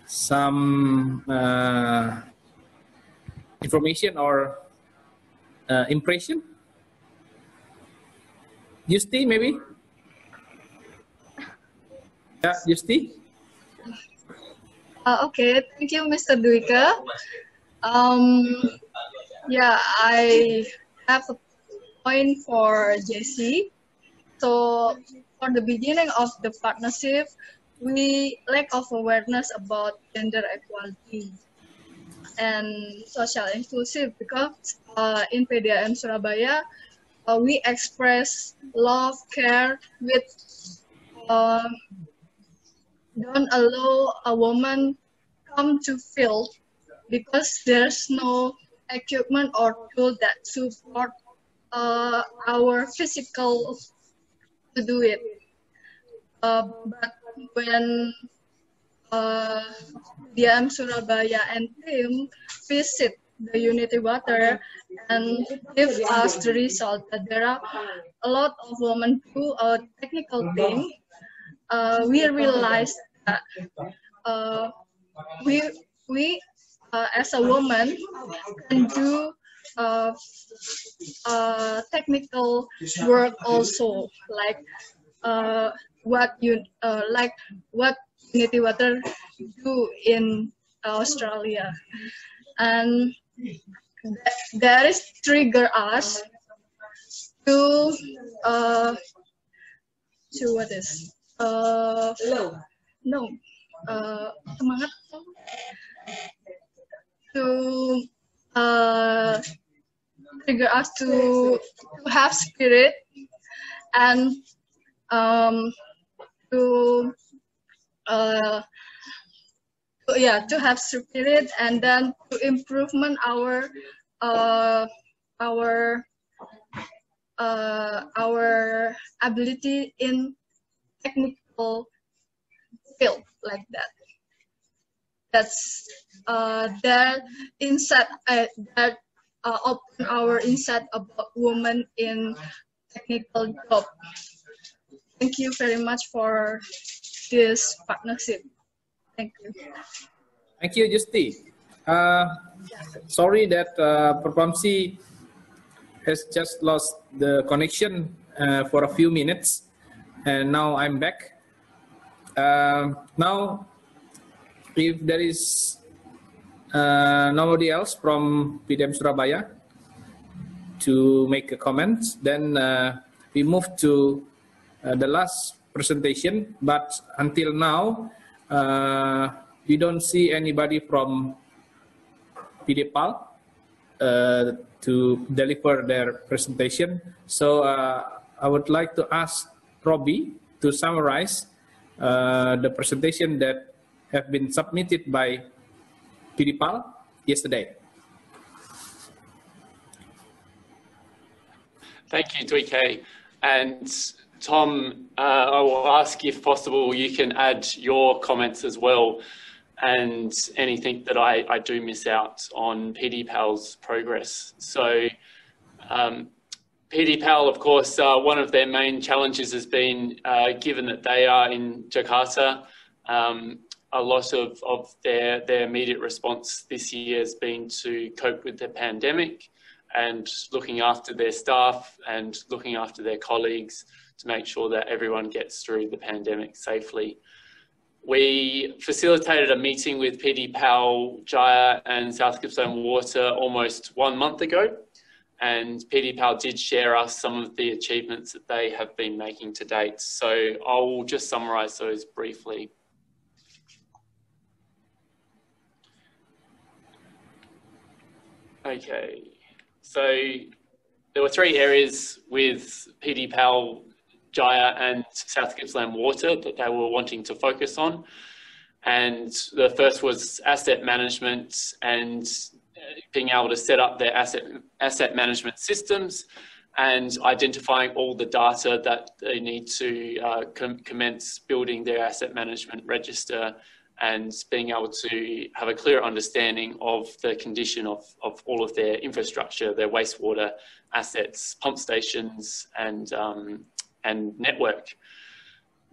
some information or impression? Justi, maybe? Yeah, Justi? Okay, thank you, Mr. Dwika. Yeah, I have a point for Jessie. So, for the beginning of the partnership, we lack of awareness about gender equality and social inclusive, because in PDAM Surabaya, we express love, care with don't allow a woman come to field because there's no equipment or tool that support our physical to do it. But when PDAM Surabaya and team visit the Unity Water and give us the result that there are a lot of women do a technical thing, we realized that we as a woman can do technical work also, like what Unity Water do in Australia, and that is trigger us to what is semangat to trigger us to have spirit and to have spirit, and then to improvement our ability in technical field like that. That's that inside that open our insight about women in technical job. Thank you very much for this partnership. Thank you. Thank you, Justi. Sorry that PERPAMSI has just lost the connection for a few minutes, and now I'm back. Now, if there is nobody else from PDM Surabaya to make a comment, then we move to the last presentation. But until now, we don't see anybody from PDPAL to deliver their presentation. So I would like to ask Robbie to summarize the presentation that have been submitted by PDPAL yesterday. Thank you, Dwike. And Tom, I will ask if possible you can add your comments as well, and anything that I do miss out on PDPAL's progress. So PDPAL, of course, one of their main challenges has been, given that they are in Jakarta, a lot of their immediate response this year has been to cope with the pandemic and looking after their staff and looking after their colleagues to make sure that everyone gets through the pandemic safely. We facilitated a meeting with PDPAL, Jaya and South Gippsland Water almost 1 month ago, and PDPAL did share us some of the achievements that they have been making to date. So I'll just summarise those briefly. Okay, so there were 3 areas with PDPAL, Jaya and South Gippsland Water that they were wanting to focus on. And the first was asset management and being able to set up their asset management systems and identifying all the data that they need to commence building their asset management register and being able to have a clear understanding of the condition of all of their infrastructure, their wastewater assets, pump stations and network.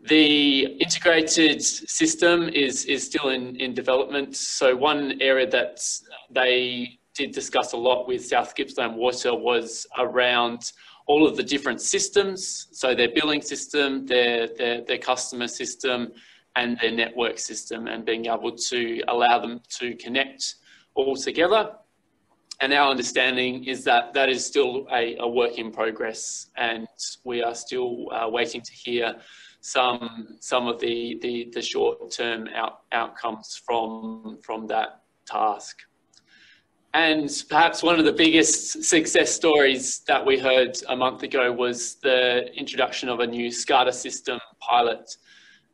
The integrated system is still in development. So one area that they did discuss a lot with South Gippsland Water was around all of the different systems. So their billing system, their customer system, and their network system, and being able to allow them to connect all together. And our understanding is that that is still a work in progress, and we are still waiting to hear some of the short-term outcomes from that task. And perhaps one of the biggest success stories that we heard a month ago was the introduction of a new Scada system pilot.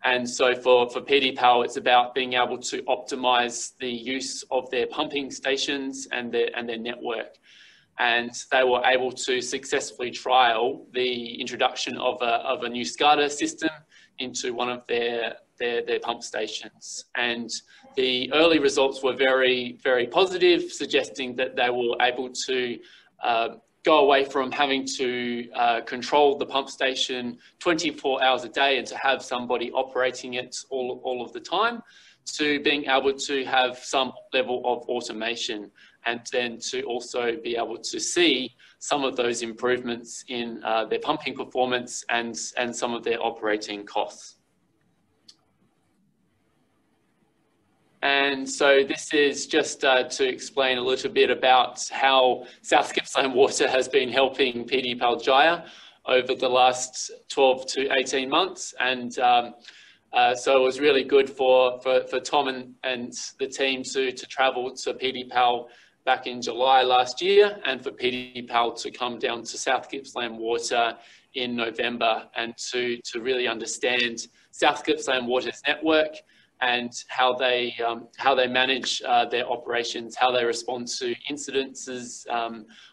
And so for PDPAL, it's about being able to optimize the use of their pumping stations and their network. And they were able to successfully trial the introduction of a new Scada system into one of their pump stations. And the early results were very, very positive, suggesting that they were able to go away from having to control the pump station 24 hours a day and to have somebody operating it all of the time, to being able to have some level of automation, and then to also be able to see some of those improvements in their pumping performance and some of their operating costs. And so this is just to explain a little bit about how South Gippsland Water has been helping PDPAL Jaya over the last 12 to 18 months. And so it was really good for Tom and the team to travel to PDPAL back in July last year, and for PDPAL to come down to South Gippsland Water in November, and to really understand South Gippsland Water's network and how they manage their operations, how they respond to incidences,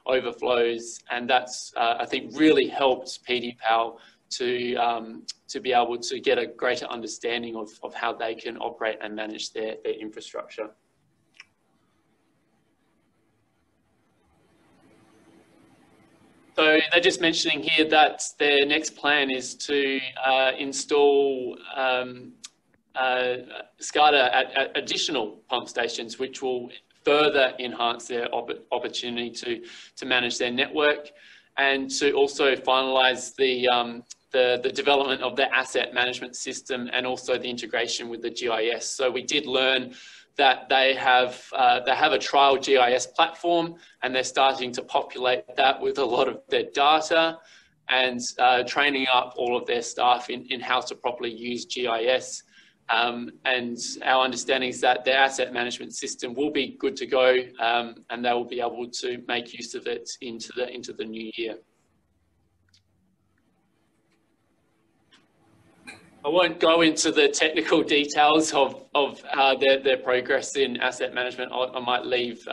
overflows, and that's I think really helped PDPAL to be able to get a greater understanding of how they can operate and manage their infrastructure. So they're just mentioning here that their next plan is to install Scada at additional pump stations, which will further enhance their opportunity to manage their network, and to also finalise the development of their asset management system and also the integration with the GIS. So we did learn that they have a trial GIS platform, and they're starting to populate that with a lot of their data, and training up all of their staff in how to properly use GIS. And our understanding is that their asset management system will be good to go, and they will be able to make use of it into the new year. I won't go into the technical details of their progress in asset management. I might leave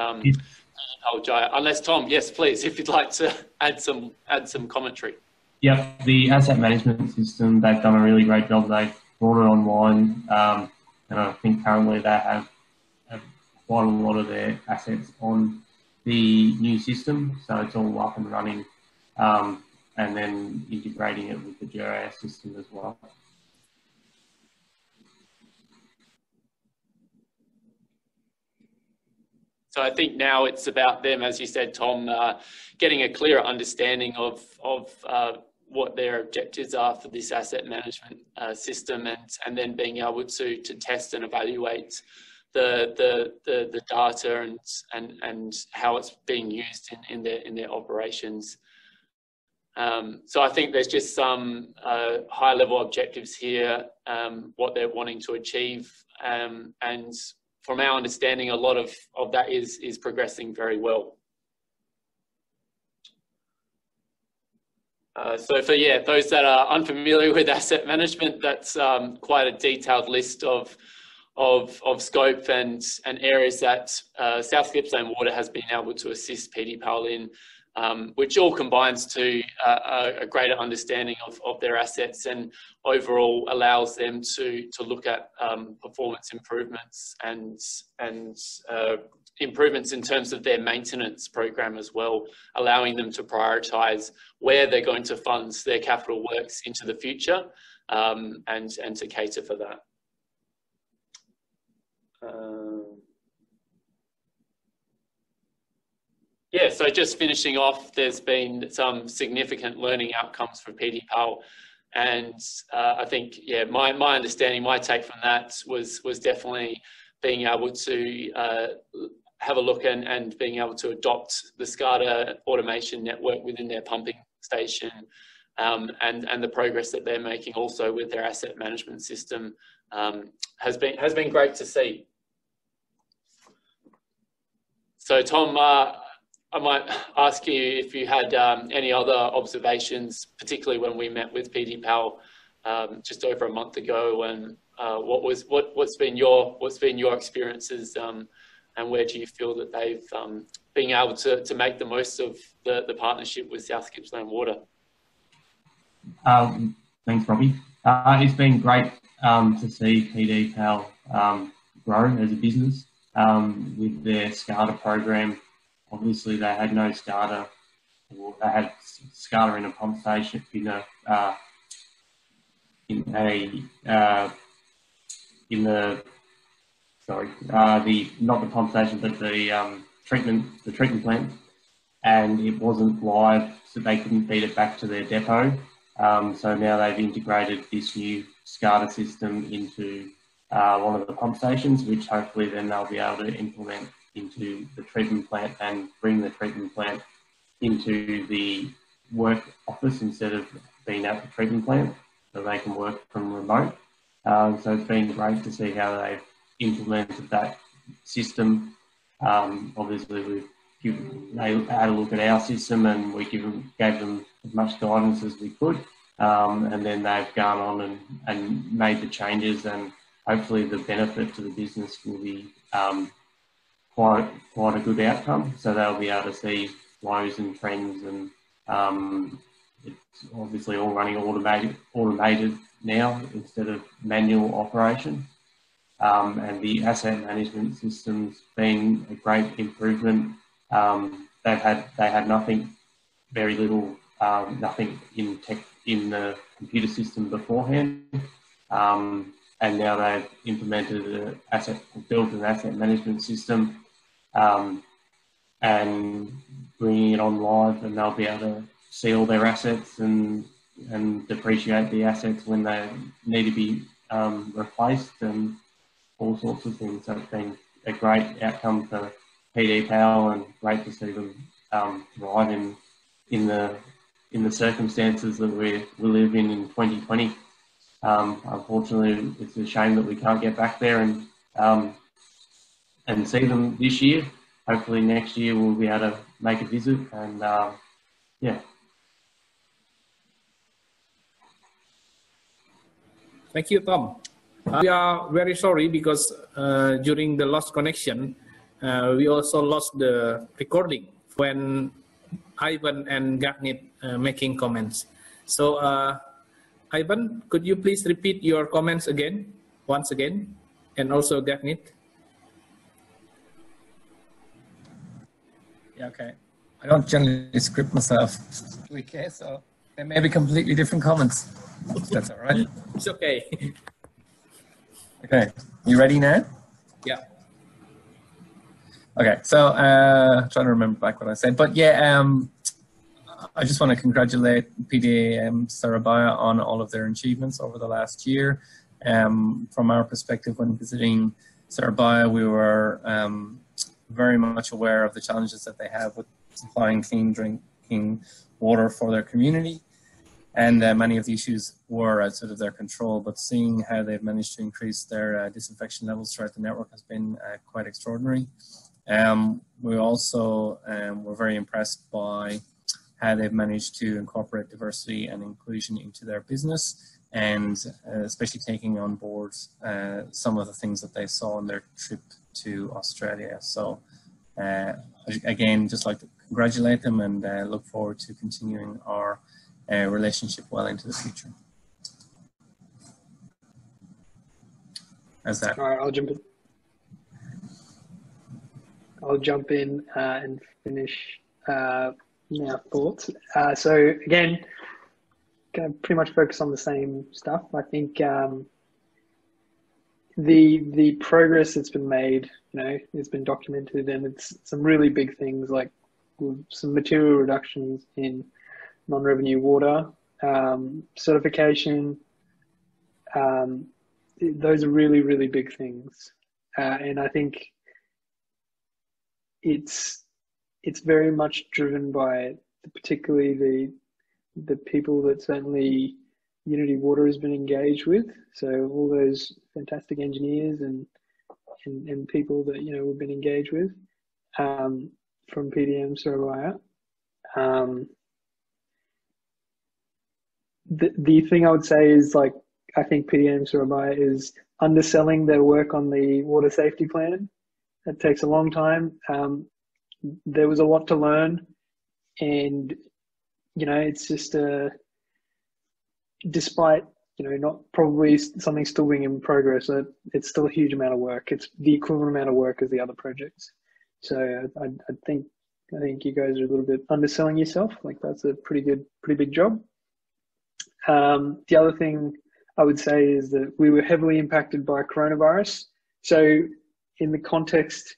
unless Tom, yes, please, if you'd like to add some commentary. Yep, the asset management system, they've done a really great job. They've brought it online, and I think currently they have quite a lot of their assets on the new system, so it's all up and running, and then integrating it with the GIS system as well. So I think now it's about them, as you said, Tom, getting a clearer understanding of what their objectives are for this asset management system, and then being able to test and evaluate the data and how it's being used in their operations. So I think there's just some high level objectives here, what they're wanting to achieve, and from our understanding, a lot of that is progressing very well. So for those that are unfamiliar with asset management, that's quite a detailed list of scope and areas that South Gippsland Water has been able to assist PDPAL in, which all combines to a greater understanding of their assets, and overall allows them to look at performance improvements and improvements in terms of their maintenance program as well, allowing them to prioritise where they're going to fund their capital works into the future, and to cater for that. So just finishing off, there's been some significant learning outcomes for PDPAL, and I think, my understanding, my take from that was definitely being able to have a look and being able to adopt the Scada automation network within their pumping station, and the progress that they're making also with their asset management system has been great to see. So Tom, I might ask you if you had any other observations, particularly when we met with PDPAL just over a month ago, and what's been your experiences, and where do you feel that they've been able to make the most of the partnership with South Gippsland Water? Thanks, Robbie. It's been great to see PDPAL grow as a business with their Scada program. Obviously, they had no Scada, or they had Scada in a pump station, not the pump station, but the treatment plant, and it wasn't live, so they couldn't feed it back to their depot. So now they've integrated this new Scada system into one of the pump stations, which hopefully then they'll be able to implement into the treatment plant and bring the treatment plant into the work office instead of being at the treatment plant, so they can work from remote. So it's been great to see how they've implemented that system. Obviously, they had a look at our system, and we gave them as much guidance as we could, and then they've gone on and made the changes, and hopefully the benefit to the business will be quite a good outcome. So they'll be able to see flows and trends, and it's obviously all running automated now instead of manual operation. And the asset management system's been a great improvement. They had nothing very little, nothing in the computer system beforehand. And now they've implemented built an asset management system, and bringing it on live, and they'll be able to see all their assets and depreciate the assets when they need to be replaced, and all sorts of things. So it's been a great outcome for PD Power, and great to see them thrive in the circumstances that we live in 2020. Unfortunately, it's a shame that we can't get back there and see them this year. Hopefully next year we'll be able to make a visit, and yeah. Thank you, Tom. We are very sorry because during the lost connection, we also lost the recording when Ivan and Gagnit making comments. So, Ivan, could you please repeat your comments once again, and also Gagnit? Yeah, okay. I don't generally script myself, okay, so there may be completely different comments. That's all right. It's okay. Okay, you ready now? Yeah. Okay, so trying to remember back what I said, but yeah, I just want to congratulate PDAM Surabaya on all of their achievements over the last year. From our perspective, when visiting Surabaya, we were very much aware of the challenges that they have with supplying clean drinking water for their community. And many of the issues were outside of their control, but seeing how they've managed to increase their disinfection levels throughout the network has been quite extraordinary. We also were very impressed by how they've managed to incorporate diversity and inclusion into their business, and especially taking on board some of the things that they saw on their trip to Australia. So again, just like to congratulate them, and look forward to continuing our relationship well into the future. How's that? All right, I'll jump in and finish my thoughts. So again, going to pretty much focus on the same stuff. I think the progress that's been made, it's been documented, and it's some really big things like some material reductions in non-revenue water, certification. Those are really, really big things. And I think it's very much driven by particularly the people that certainly Unity Water has been engaged with. So all those fantastic engineers and people that, we've been engaged with from PDM Surabaya. The thing I would say is, like, I think PDM Surabaya is underselling their work on the water safety plan. It takes a long time. There was a lot to learn, and, it's just despite, not probably something still being in progress, it's still a huge amount of work. It's the equivalent amount of work as the other projects. So I think you guys are a little bit underselling yourself. Like, that's a pretty big job. The other thing I would say is that we were heavily impacted by coronavirus. So in the context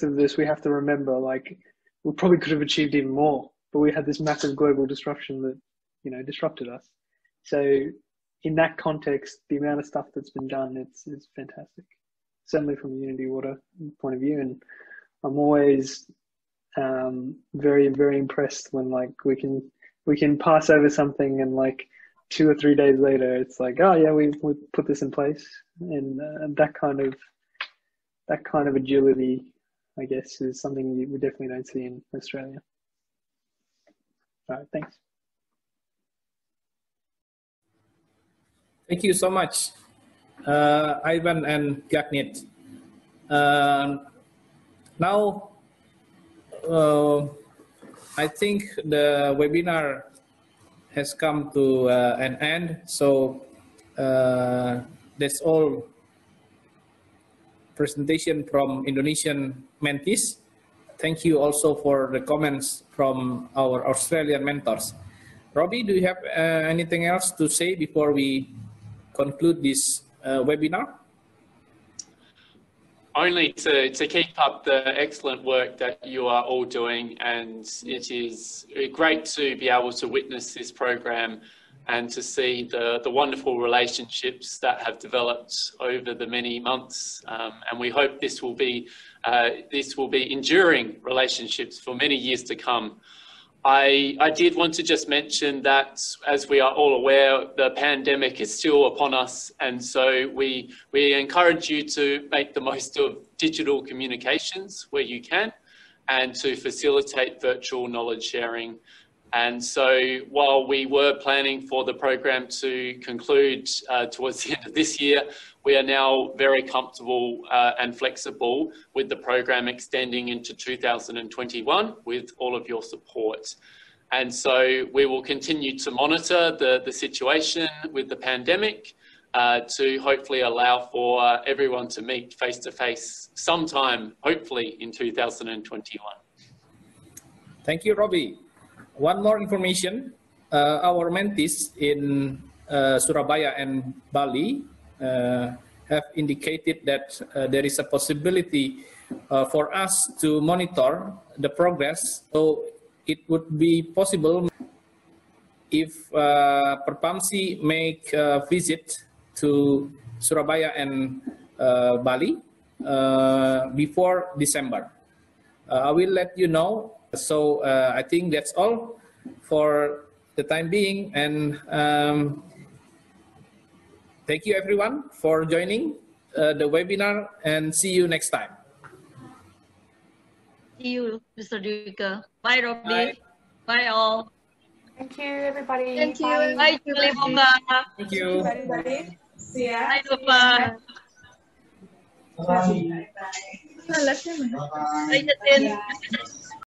of this, we have to remember, like, we probably could have achieved even more, but we had this massive global disruption that, disrupted us. So in that context, the amount of stuff that's been done, it's fantastic. Certainly from a Unity Water point of view. And I'm always very, very impressed when, like, we can pass over something and, like, 2 or 3 days later, it's like, oh yeah, we put this in place, and that kind of agility, I guess, is something we definitely don't see in Australia. All right, thanks. Thank you so much, Ivan and Gagnit. Now, I think the webinar has come to an end. So that's all presentation from Indonesian mentees. thank you also for the comments from our Australian mentors. Robbie, do you have anything else to say before we conclude this webinar? Only to keep up the excellent work that you are all doing, and it is great to be able to witness this program and to see the wonderful relationships that have developed over the many months, and we hope this will be enduring relationships for many years to come. I did want to just mention that, as we are all aware, the pandemic is still upon us, and so we encourage you to make the most of digital communications where you can, and to facilitate virtual knowledge sharing. And so while we were planning for the program to conclude towards the end of this year, we are now very comfortable and flexible with the program extending into 2021 with all of your support. And so we will continue to monitor the situation with the pandemic to hopefully allow for everyone to meet face-to-face sometime, hopefully in 2021. Thank you, Robbie. One more information, our mentees in Surabaya and Bali have indicated that there is a possibility for us to monitor the progress. So it would be possible if PERPAMSI make a visit to Surabaya and Bali before December. I will let you know. So I think that's all for the time being, and thank you everyone for joining the webinar, and see you next time. See you, Mr. Duka. Bye, Robbie. Bye, all. Thank you, everybody. Thank you. Bye. Bye, Julie Boga. Thank you. Everybody. See ya. Bye, Dupa. Bye. Bye, Jatin.